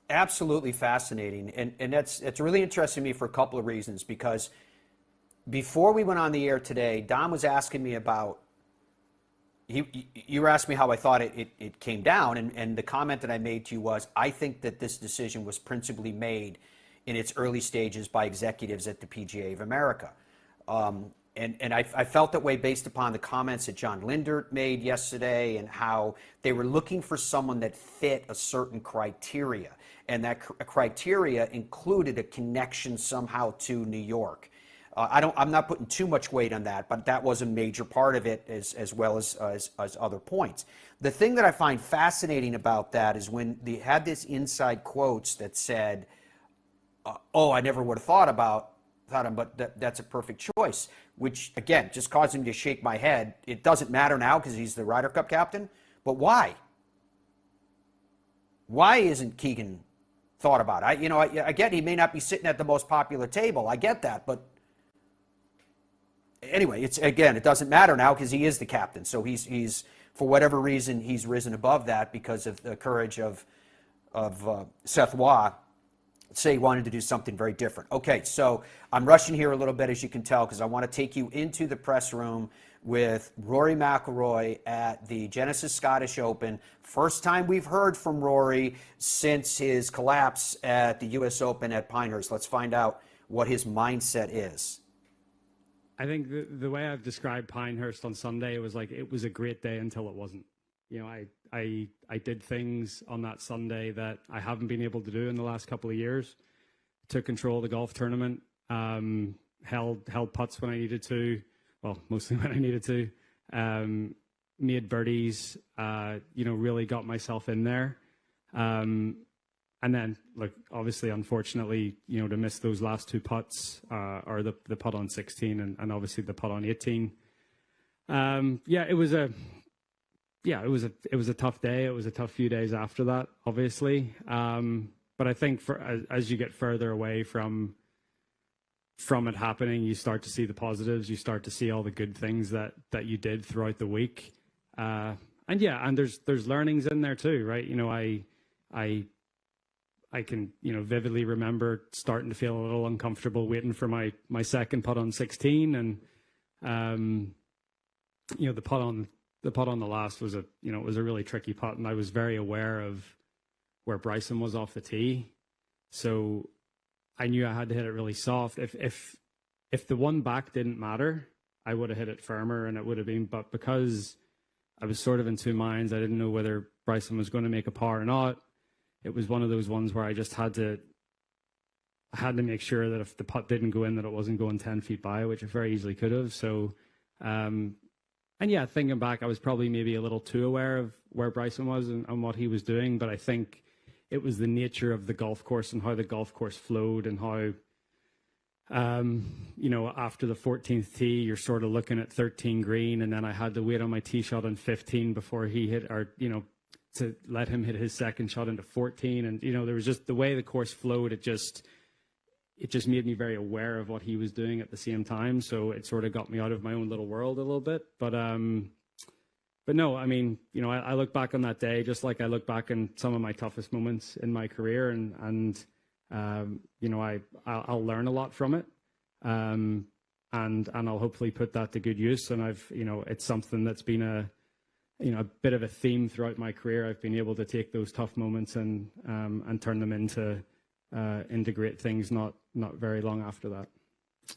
B: Absolutely fascinating. And it's really interesting to me for a couple of reasons, because before we went on the air today, Dom was asking me about, you were asking me how I thought it came down, and the comment that I made to you was, I think that this decision was principally made in its early stages by executives at the PGA of America. And I felt that way based upon the comments that John Lindert made yesterday and how they were looking for someone that fit a certain criteria. And that criteria included a connection somehow to New York. I'm not putting too much weight on that, but that was a major part of it, as well as other points. The thing that I find fascinating about that is when they had this inside quotes that said, "Oh, I never would have thought him, but that's a perfect choice," which again just caused me to shake my head. It doesn't matter now because he's the Ryder Cup captain, but why? Why isn't Keegan thought about it? I get he may not be sitting at the most popular table. I get that, but anyway, it doesn't matter now because he is the captain. So he's for whatever reason he's risen above that because of the courage of Seth Waugh. Say he wanted to do something very different. Okay, so I'm rushing here a little bit, as you can tell, because I want to take you into the press room with Rory McIlroy at the Genesis Scottish Open. First time we've heard from Rory since his collapse at the US Open at Pinehurst. Let's find out what his mindset is.
M: I think the way I've described Pinehurst on Sunday was like it was a great day until it wasn't. I did things on that Sunday that I haven't been able to do in the last couple of years. Took control of the golf tournament, held putts when I needed to, well, mostly when I needed to, made birdies, really got myself in there. And then, obviously, unfortunately, to miss those last two putts, or the putt on 16 and obviously the putt on 18. It was a tough day. It was a tough few days after that, obviously. But I think as you get further away from it happening, you start to see the positives. You start to see all the good things that you did throughout the week. And there's learnings in there too, right? I can vividly remember starting to feel a little uncomfortable waiting for my second putt on 16, and the putt on the last was a really tricky putt, and I was very aware of where Bryson was off the tee, so I knew I had to hit it really soft. If the one back didn't matter, I would have hit it firmer, and it would have been. But because I was sort of in two minds, I didn't know whether Bryson was going to make a par or not. It was one of those ones where I just had to make sure that if the putt didn't go in, that it wasn't going 10 feet by, which it very easily could have. So. Thinking back, I was probably maybe a little too aware of where Bryson was and what he was doing, but I think it was the nature of the golf course and how the golf course flowed, and how, after the 14th tee, you're sort of looking at 13 green, and then I had to wait on my tee shot on 15 before he hit, to let him hit his second shot into 14, and there was just the way the course flowed. It just made me very aware of what he was doing at the same time. So it sort of got me out of my own little world a little bit. But no, I mean, I look back on that day, just like I look back on some of my toughest moments in my career, and I'll learn a lot from it. And I'll hopefully put that to good use. And it's something that's been a bit of a theme throughout my career. I've been able to take those tough moments and turn them into great things not very long after that.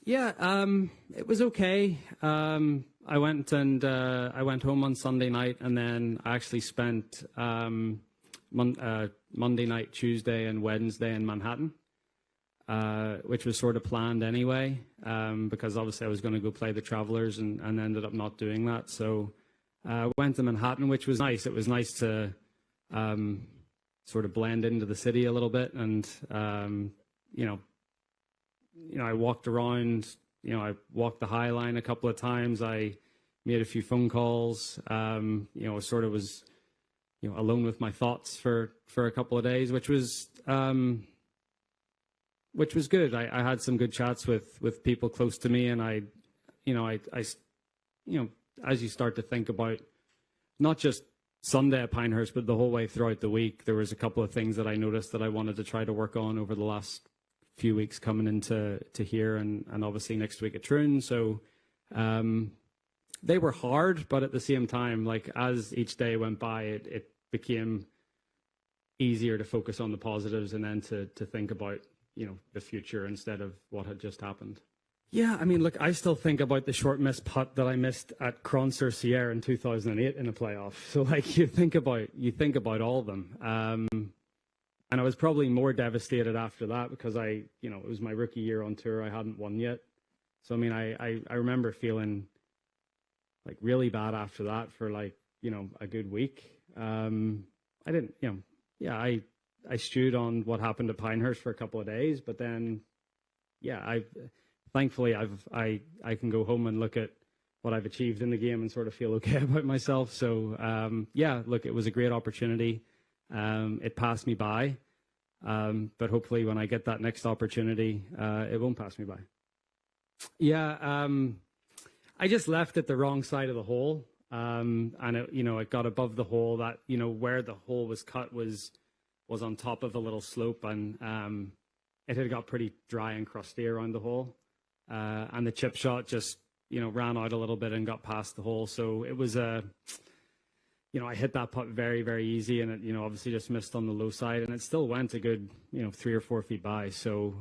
M: It was okay. I went home on Sunday night, and then I actually spent Monday night, Tuesday, and Wednesday in Manhattan, which was sort of planned anyway, because obviously I was going to go play the Travelers and ended up not doing that. So I went to Manhattan, which was nice. It was nice to sort of blend into the city a little bit, and I walked around. I walked the High Line a couple of times. I made a few phone calls. Sort of was alone with my thoughts for a couple of days, which was good. I had some good chats with people close to me, and I as you start to think about not just Sunday at Pinehurst, but the whole way throughout the week, there was a couple of things that I noticed that I wanted to try to work on over the last few weeks coming into here, and obviously next week at Troon. So they were hard, but at the same time, like as each day went by, it became easier to focus on the positives and then to think about the future instead of what had just happened. Yeah, I mean, look, I still think about the short missed putt that I missed at Cron-sur-Sierre in 2008 in a playoff. So, like, you think about all of them. And I was probably more devastated after that because it was my rookie year on tour. I hadn't won yet. So, I mean, I remember feeling like really bad after that for like, you know, a good week. I didn't, you know, yeah, I stewed on what happened at Pinehurst for a couple of days, but then, yeah, thankfully I can go home and look at what I've achieved in the game and sort of feel okay about myself. So, yeah, look, it was a great opportunity. It passed me by, but hopefully when I get that next opportunity, it won't pass me by. Yeah, I just left at the wrong side of the hole, and it, you know, it got above the hole. That, you know, where the hole was cut was on top of a little slope, and it had got pretty dry and crusty around the hole, and the chip shot just, you know, ran out a little bit and got past the hole. So it was you know, I hit that putt very, very easy, and it, you know, obviously just missed on the low side, and it still went a good, you know, 3 or 4 feet by. So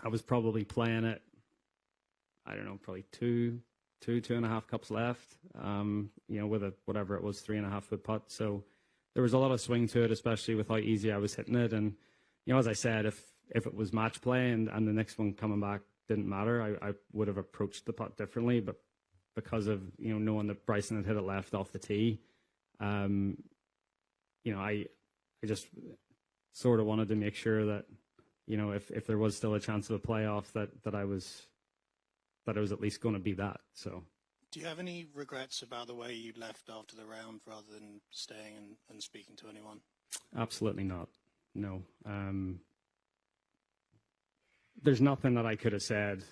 M: I was probably playing it, I don't know, probably two and a half cups left, you know, with a, whatever it was, 3.5 foot putt. So there was a lot of swing to it, especially with how easy I was hitting it. And, you know, as I said, if it was match play and the next one coming back didn't matter, I would have approached the putt differently. But because of, you know, knowing that Bryson had hit it left off the tee, you know, I just sort of wanted to make sure that, you know, if there was still a chance of a playoff, that I was at least going to be that. So,
N: do you have any regrets about the way you left after the round rather than staying and speaking to anyone?
M: Absolutely not. No. There's nothing that I could have said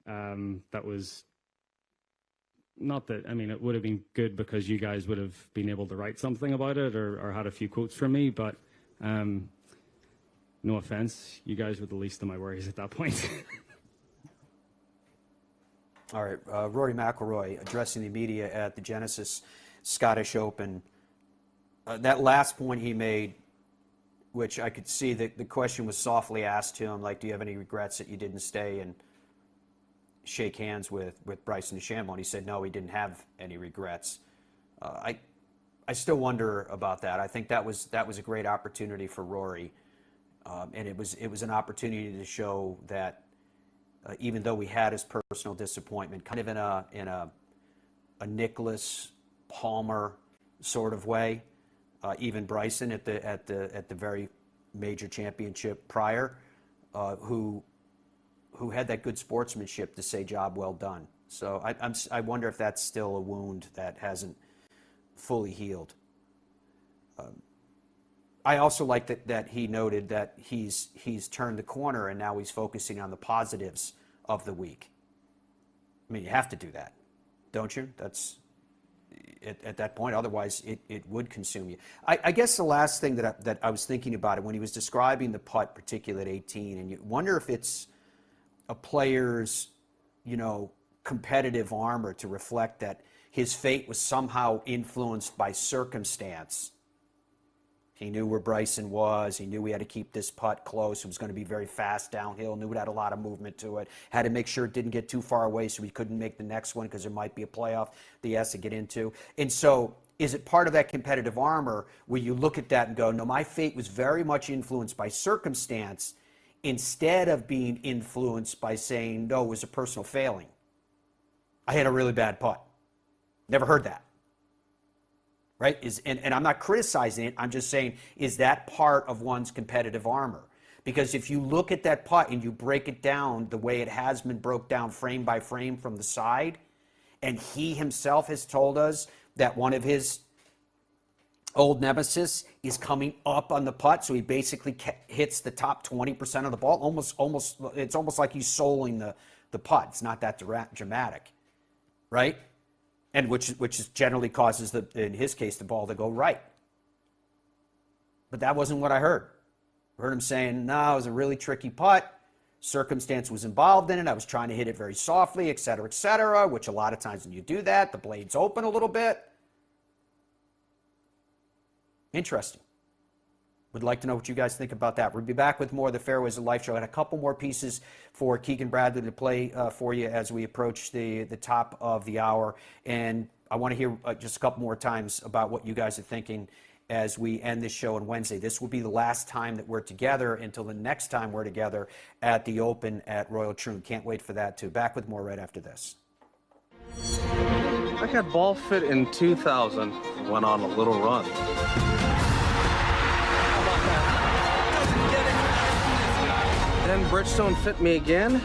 M: that was not that, I mean, it would have been good because you guys would have been able to write something about it or had a few quotes from me, but no offense, you guys were the least of my worries at that point.
B: All right, Rory McIlroy addressing the media at the Genesis Scottish Open. That last point he made, which I could see that the question was softly asked to him, like, do you have any regrets that you didn't stay and shake hands with Bryson DeChambeau? And he said no, he didn't have any regrets. I still wonder about that. I think that was a great opportunity for Rory, and it was an opportunity to show that even though we had his personal disappointment, kind of in a Nicholas Palmer sort of way, even Bryson at the very major championship prior, who had that good sportsmanship to say job well done. So I wonder if that's still a wound that hasn't fully healed. I also like that he noted that he's turned the corner and now he's focusing on the positives of the week. I mean, you have to do that, don't you? That's at that point. Otherwise, it would consume you. I guess the last thing that I was thinking about it when he was describing the putt, particularly at 18, and you wonder if it's a player's, you know, competitive armor to reflect that his fate was somehow influenced by circumstance. He knew where Bryson was. He knew he had to keep this putt close. It was going to be very fast downhill. Knew it had a lot of movement to it. Had to make sure it didn't get too far away so he couldn't make the next one because there might be a playoff that he has to get into. And so is it part of that competitive armor where you look at that and go, no, my fate was very much influenced by circumstance instead of being influenced by saying, no, it was a personal failing. I had a really bad putt. Never heard that. Right? And I'm not criticizing it. I'm just saying, is that part of one's competitive armor? Because if you look at that putt and you break it down the way it has been broke down frame by frame from the side, and he himself has told us that one of his old nemesis is coming up on the putt, so he basically hits the top 20% of the ball. It's almost like he's souling the putt. It's not that dramatic, right? And which generally causes, in his case, the ball to go right. But that wasn't what I heard. I heard him saying, no, it was a really tricky putt. Circumstance was involved in it. I was trying to hit it very softly, et cetera, which a lot of times when you do that, the blade's open a little bit. Interesting. Would like to know what you guys think about that. We'll be back with more of the Fairways of Life show. And a couple more pieces for Keegan Bradley to play for you as we approach the top of the hour. And I want to hear just a couple more times about what you guys are thinking as we end this show on Wednesday. This will be the last time that we're together until the next time we're together at the Open at Royal Troon. Can't wait for that, too. Back with more right after this.
O: I got ball fit in 2000, went on a little run. Then Bridgestone fit me again,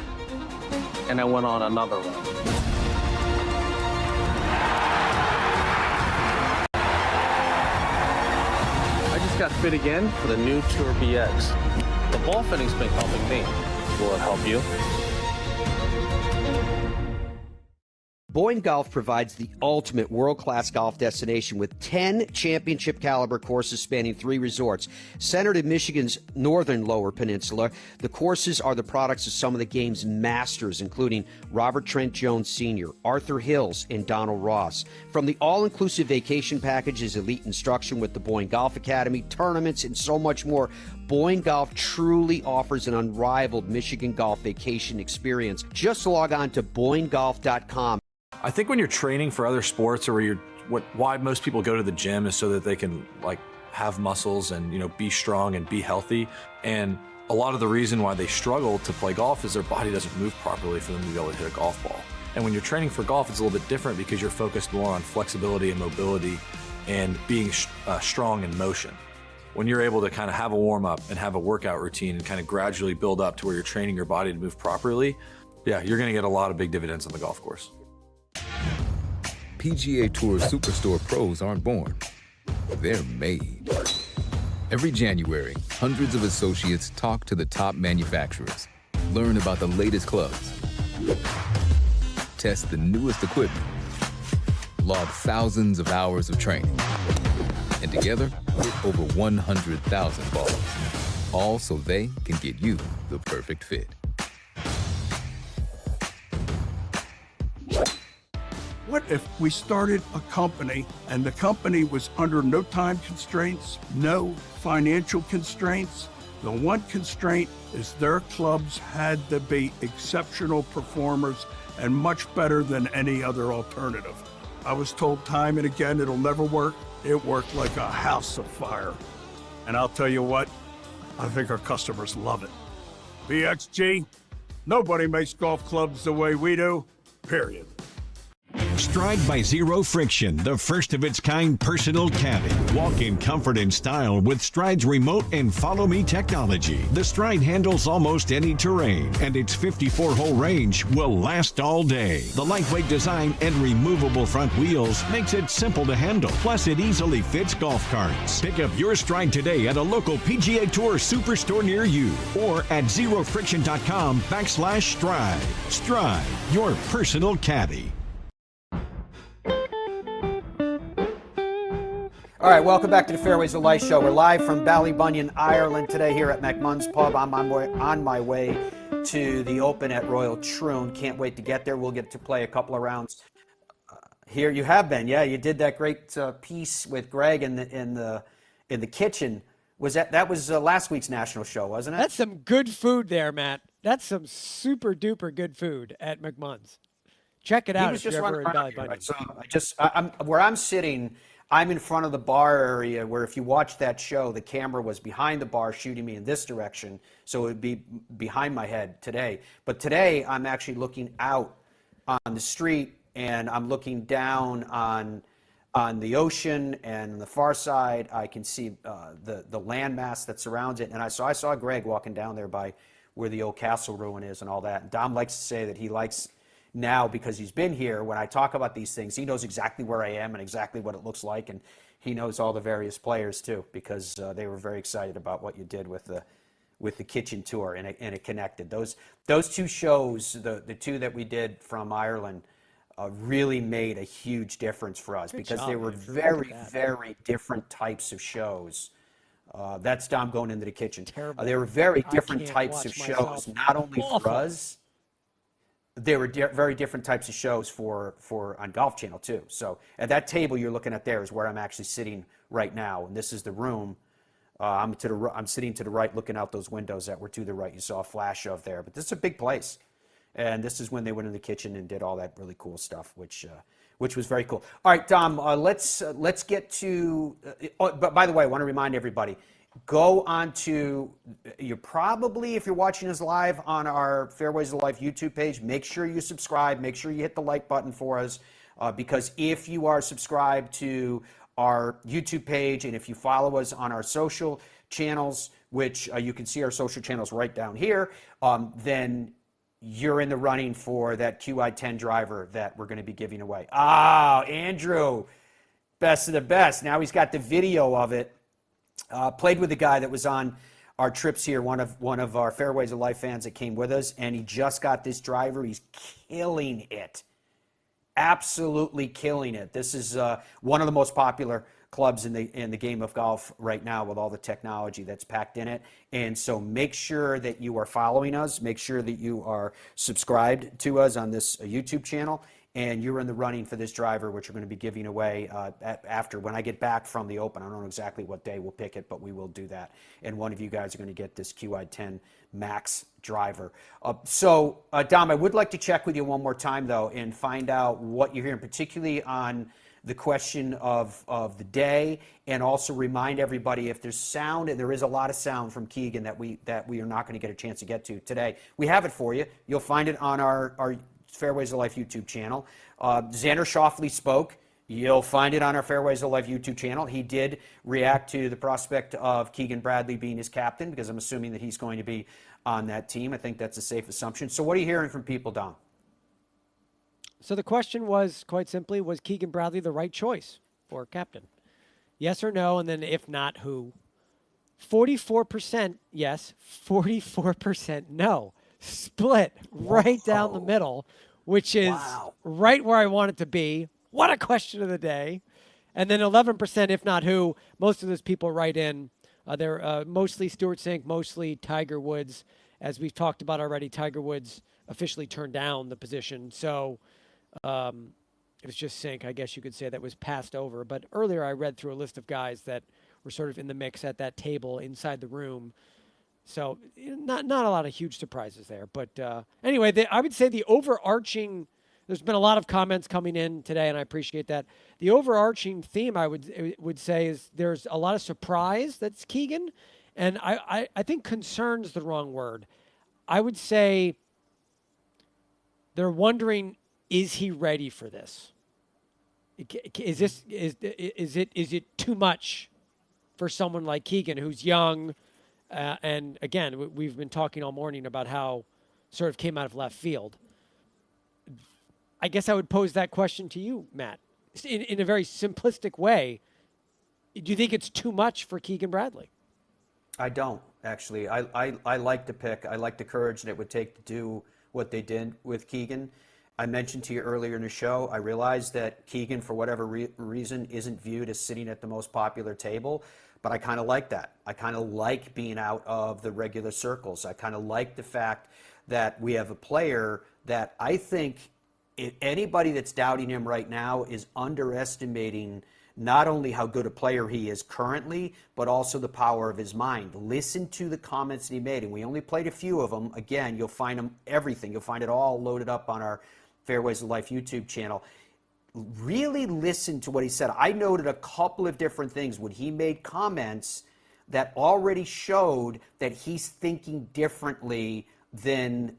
O: and I went on another run. I just got fit again for the new Tour BX. The ball fitting's been helping me. Will it help you?
B: Boyne Golf provides the ultimate world-class golf destination with 10 championship-caliber courses spanning 3 resorts. Centered in Michigan's northern Lower Peninsula, the courses are the products of some of the game's masters, including Robert Trent Jones Sr., Arthur Hills, and Donald Ross. From the all-inclusive vacation packages, elite instruction with the Boyne Golf Academy, tournaments, and so much more, Boyne Golf truly offers an unrivaled Michigan golf vacation experience. Just log on to BoyneGolf.com.
P: I think when you're training for other sports, or why most people go to the gym is so that they can have muscles and be strong and be healthy. And a lot of the reason why they struggle to play golf is their body doesn't move properly for them to be able to hit a golf ball. And when you're training for golf, it's a little bit different because you're focused more on flexibility and mobility and being strong in motion. When you're able to kind of have a warm up and have a workout routine and kind of gradually build up to where you're training your body to move properly, yeah, you're going to get a lot of big dividends on the golf course.
F: PGA Tour Superstore pros aren't born, they're made. Every January, hundreds of associates talk to the top manufacturers, learn about the latest clubs, test the newest equipment, log thousands of hours of training, and together, hit over 100,000 balls, all so they can get you the perfect fit.
J: What if we started a company and the company was under no time constraints, no financial constraints? The one constraint is their clubs had to be exceptional performers and much better than any other alternative. I was told time and again it'll never work. It worked like a house of fire. And I'll tell you what, I think our customers love it. BXG, nobody makes golf clubs the way we do, period.
Q: Stride by Zero Friction, the first of its kind personal caddy. Walk in comfort and style with Stride's remote and follow me technology. The Stride handles almost any terrain, and its 54-hole range will last all day. The lightweight design and removable front wheels makes it simple to handle. Plus, it easily fits golf carts. Pick up your Stride today at a local PGA Tour Superstore near you or at zerofriction.com/Stride. Stride, your personal caddy.
B: All right, welcome back to the Fairways of Life show. We're live from Ballybunion, Ireland today here at McMunn's Pub. I'm on my way to the Open at Royal Troon. Can't wait to get there. We'll get to play a couple of rounds. Here you have been. Yeah, you did that great piece with Greg in the kitchen. Was that was last week's national show, wasn't it?
C: That's some good food there, Matt. That's some super duper good food at McMunn's. Check it out if you're ever in Ballybunion.
B: Right? So I'm where I'm sitting. I'm in front of the bar area where if you watch that show, the camera was behind the bar shooting me in this direction, so it would be behind my head today. But today, I'm actually looking out on the street, and I'm looking down on the ocean, and on the far side, I can see the landmass that surrounds it. And I saw Greg walking down there by where the old castle ruin is and all that. And Dom likes to say that he likes now, because he's been here, when I talk about these things, he knows exactly where I am and exactly what it looks like, and he knows all the various players too, because they were very excited about what you did with the kitchen tour, and it connected. Those two shows, the two that we did from Ireland, really made a huge difference for us. Good because job, they were very, very different types of shows. That's Dom going into the kitchen. They were very different types of shows, not only for us. They were very different types of shows for on Golf Channel too. So at that table you're looking at there is where I'm actually sitting right now, and this is the room. I'm sitting to the right, looking out those windows that were to the right. You saw a flash of there, but this is a big place, and this is when they went in the kitchen and did all that really cool stuff, which which was very cool. All right, Dom, let's get to. But by the way, I want to remind everybody. Go on to, you're probably, if you're watching us live on our Fairways of Life YouTube page, make sure you subscribe, make sure you hit the like button for us, because if you are subscribed to our YouTube page and if you follow us on our social channels, which you can see our social channels right down here, then you're in the running for that QI10 driver that we're going to be giving away. Andrew, best of the best. Now he's got the video of it. Played with a guy that was on our trips here, one of our Fairways of Life fans that came with us, and he just got this driver. He's killing it. Absolutely killing it. This is one of the most popular clubs in the game of golf right now with all the technology that's packed in it. And so make sure that you are following us. Make sure that you are subscribed to us on this YouTube channel. And you're in the running for this driver, which we're going to be giving away after when I get back from the Open. I don't know exactly what day we'll pick it, but we will do that. And one of you guys are going to get this QI10 Max driver. Dom, I would like to check with you one more time, though, and find out what you're hearing, particularly on the question of the day, and also remind everybody if there's sound, and there is a lot of sound from Keegan that we are not going to get a chance to get to today. We have it for you. You'll find it on our Fairways of Life YouTube channel. Xander Schauffele spoke. You'll find it on our Fairways of Life YouTube channel. He did react to the prospect of Keegan Bradley being his captain, because I'm assuming that he's going to be on that team. I think that's a safe assumption. So what are you hearing from people, Dom?
C: So the question was, quite simply, was Keegan Bradley the right choice for captain? Yes or no, and then if not, who? 44% yes, 44% no. Split right down the middle, which is right where I want it to be. What a question of the day. And then 11%, if not who, most of those people write in. They're mostly Stewart Cink, mostly Tiger Woods. As we've talked about already, Tiger Woods officially turned down the position. So it was just Cink, I guess you could say, that was passed over. But earlier I read through a list of guys that were sort of in the mix at that table inside the room. So not a lot of huge surprises there. But anyway, I would say the overarching, there's been a lot of comments coming in today, and I appreciate that. The overarching theme I would say is there's a lot of surprise that's Keegan, and I think concern's the wrong word. I would say they're wondering, is he ready for this? Is it too much for someone like Keegan, who's young? And again, we've been talking all morning about how sort of came out of left field. I guess I would pose that question to you, Matt, in a very simplistic way. Do you think it's too much for Keegan Bradley?
B: I don't, actually. I like the pick. I like the courage that it would take to do what they did with Keegan. I mentioned to you earlier in the show, I realized that Keegan, for whatever reason, isn't viewed as sitting at the most popular table. But I kind of like that. I kind of like being out of the regular circles. I kind of like the fact that we have a player that I think anybody that's doubting him right now is underestimating not only how good a player he is currently, but also the power of his mind. Listen to the comments that he made, and we only played a few of them. Again, you'll find them everything. You'll find it all loaded up on our Fairways of Life YouTube channel. Really listen to what he said. I noted a couple of different things when he made comments that already showed that he's thinking differently than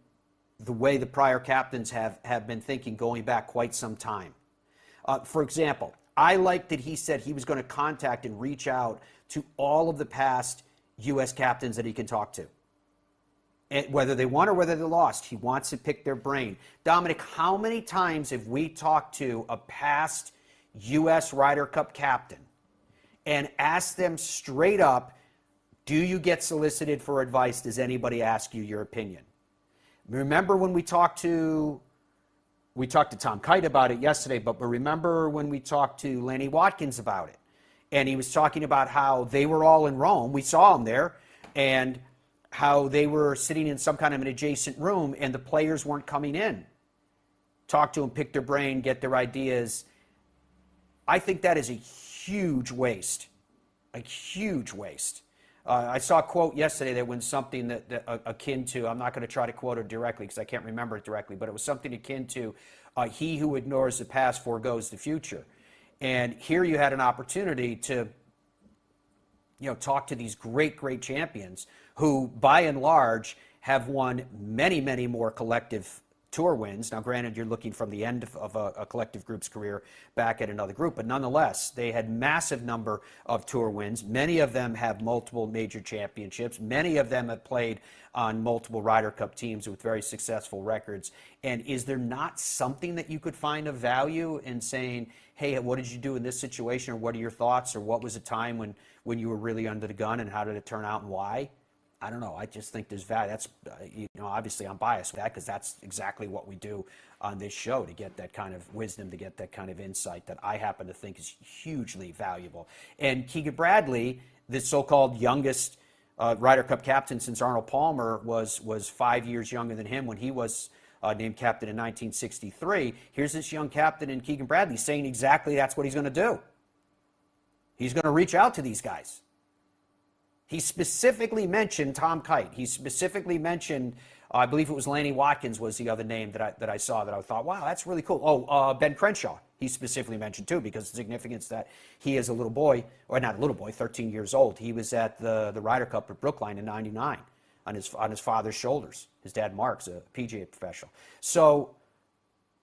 B: the way the prior captains have been thinking going back quite some time. For example, I like that he said he was going to contact and reach out to all of the past U.S. captains that he can talk to. And whether they won or whether they lost, he wants to pick their brain. Dominic, how many times have we talked to a past US Ryder Cup captain and asked them straight up, do you get solicited for advice? Does anybody ask you your opinion? Remember when we talked to Tom Kite about it yesterday, but remember when we talked to Lanny Watkins about it? And he was talking about how they were all in Rome. We saw him there, and how they were sitting in some kind of an adjacent room and the players weren't coming in. Talk to them, pick their brain, get their ideas. I think that is a huge waste. A huge waste. I saw a quote yesterday that went something that akin to, I'm not going to try to quote it directly because I can't remember it directly, but it was something akin to, he who ignores the past foregoes the future. And here you had an opportunity to, talk to these great champions who, by and large, have won many, many more collective tour wins. Now, granted, you're looking from the end of a collective group's career back at another group, but nonetheless, they had massive number of tour wins. Many of them have multiple major championships. Many of them have played on multiple Ryder Cup teams with very successful records. And is there not something that you could find of value in saying, hey, what did you do in this situation, or what are your thoughts, or what was a time when you were really under the gun, and how did it turn out and why? I don't know. I just think there's value. That's, obviously I'm biased with that because that's exactly what we do on this show, to get that kind of wisdom, to get that kind of insight that I happen to think is hugely valuable. And Keegan Bradley, the so-called youngest Ryder Cup captain since Arnold Palmer was 5 years younger than him when he was named captain in 1963. Here's this young captain in Keegan Bradley saying exactly that's what he's going to do. He's going to reach out to these guys. He specifically mentioned Tom Kite. He specifically mentioned, I believe it was Lanny Watkins was the other name that I saw that I thought, wow, that's really cool. Oh, Ben Crenshaw, he specifically mentioned too, because of the significance that he is a little boy, or not a little boy, 13 years old. He was at the Ryder Cup at Brookline in '99 on his father's shoulders. His dad, Mark's a PGA professional. So,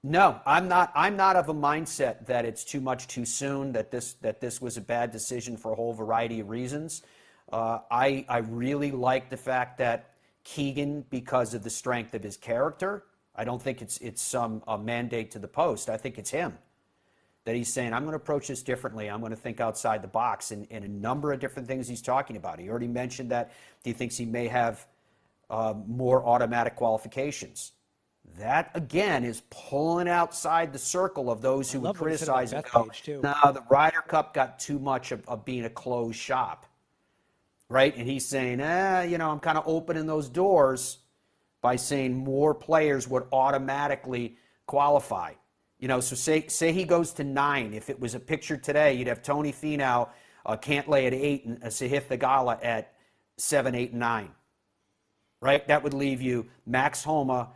B: no, I'm not of a mindset that it's too much too soon, that this was a bad decision for a whole variety of reasons. I really like the fact that Keegan, because of the strength of his character, I don't think it's some mandate to the post. I think it's him, that he's saying, I'm going to approach this differently. I'm going to think outside the box, in a number of different things he's talking about. He already mentioned that he thinks he may have more automatic qualifications. That, again, is pulling outside the circle of those who would criticize and go, no, the Ryder Cup got too much of being a closed shop. Right? And he's saying, I'm kind of opening those doors by saying more players would automatically qualify. So say he goes to 9. If it was a picture today, you'd have Tony Finau, Cantlay at 8, and Sahith Theegala at 7, 8, and 9. Right? That would leave you Max Homa,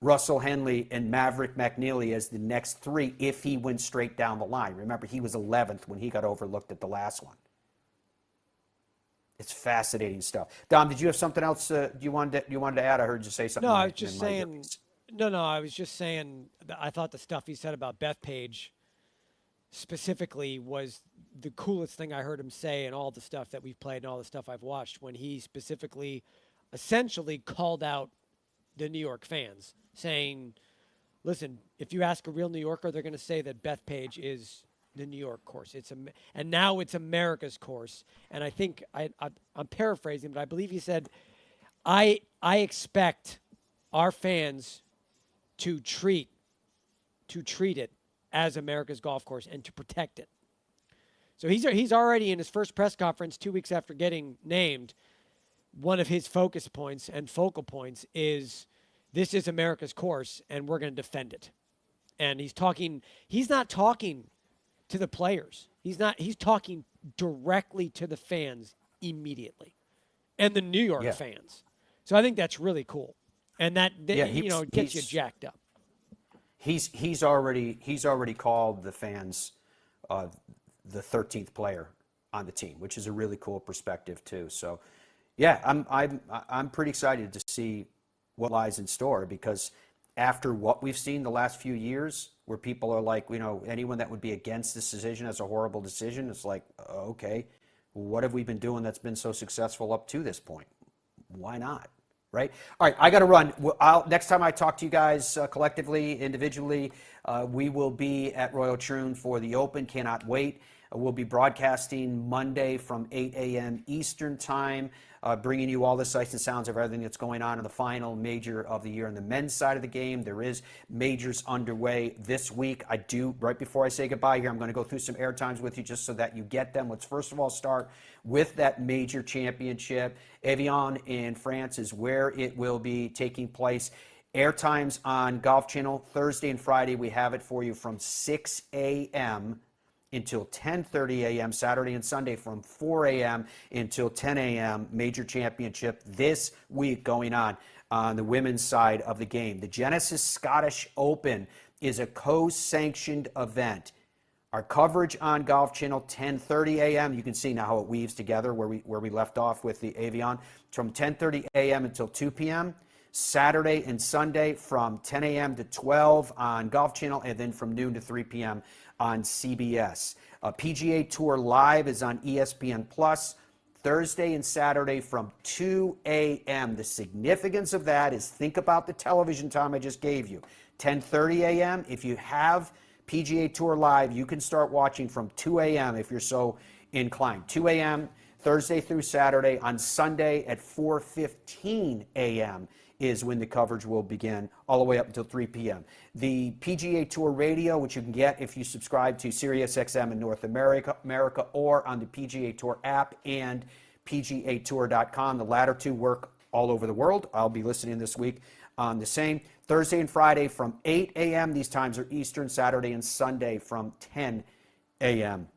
B: Russell Henley, and Maverick McNeely as the next 3 if he went straight down the line. Remember, he was 11th when he got overlooked at the last one. It's fascinating stuff. Dom, did you have something else you wanted to add? I heard you say something.
C: No, I was just saying. I was just saying that I thought the stuff he said about Bethpage specifically was the coolest thing I heard him say, and all the stuff that we've played and all the stuff I've watched, when he specifically, essentially called out the New York fans, saying, "Listen, if you ask a real New Yorker, they're going to say that Bethpage is the New York course. And now it's America's course." And I think I'm paraphrasing, but I believe he said, I expect our fans to treat it as America's golf course and to protect it. So he's already in his first press conference 2 weeks after getting named. One of his focus points and focal points is, this is America's course and we're going to defend it. And he's not talking to the players. He's talking directly to the fans immediately, and the New York fans. So I think that's really cool, and that gets you jacked up.
B: He's already called the fans the 13th player on the team, which is a really cool perspective too. So, yeah, I'm pretty excited to see what lies in store, because after what we've seen the last few years, where people are like, anyone that would be against this decision has a horrible decision. It's like, okay, what have we been doing that's been so successful up to this point? Why not? Right? All right, I got to run. Next time I talk to you guys collectively, individually, we will be at Royal Troon for the Open. Cannot wait. We'll be broadcasting Monday from 8 a.m. Eastern Time, bringing you all the sights and sounds of everything that's going on in the final major of the year on the men's side of the game. There is majors underway this week. Right before I say goodbye here, I'm going to go through some air times with you just so that you get them. Let's first of all start with that major championship. Evian in France is where it will be taking place. Air times on Golf Channel Thursday and Friday. We have it for you from 6 a.m. until 10:30 a.m. Saturday and Sunday from 4 a.m. until 10 a.m. Major championship this week going on the women's side of the game. The Genesis Scottish Open is a co-sanctioned event. Our coverage on Golf Channel, 10:30 a.m. You can see now how it weaves together where we left off with the Avion. From 10:30 a.m. until 2 p.m. Saturday and Sunday from 10 a.m. to 12 on Golf Channel, and then from noon to 3 p.m. on CBS. PGA Tour Live is on ESPN Plus Thursday and Saturday from 2 a.m. The significance of that is, think about the television time I just gave you. 10:30 a.m. If you have PGA Tour Live, you can start watching from 2 a.m. if you're so inclined. 2 a.m. Thursday through Saturday. On Sunday at 4:15 a.m. is when the coverage will begin, all the way up until 3 p.m. The PGA Tour Radio, which you can get if you subscribe to SiriusXM in North America, or on the PGA Tour app and PGAtour.com. The latter two work all over the world. I'll be listening this week on the same. Thursday and Friday from 8 a.m. These times are Eastern. Saturday and Sunday from 10 a.m.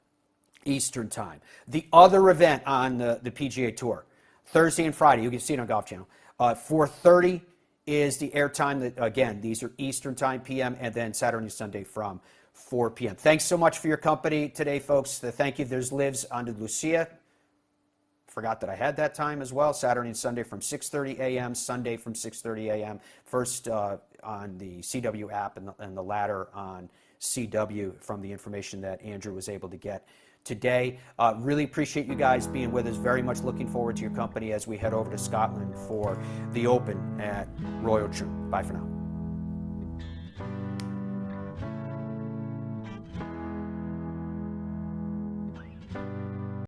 B: Eastern time. The other event on the PGA Tour, Thursday and Friday, you can see it on Golf Channel. 4:30 is the airtime. That, again, these are Eastern time, p.m., and then Saturday and Sunday from 4 p.m. Thanks so much for your company today, folks. Thank you. There's Liv's Andalusia. Forgot that I had that time as well. Saturday and Sunday from 6:30 a.m., Sunday from 6:30 a.m. First on the CW app, and the latter on CW from the information that Andrew was able to get today. Really appreciate you guys being with us. Very much looking forward to your company as we head over to Scotland for the Open at Royal Troon. Bye for now.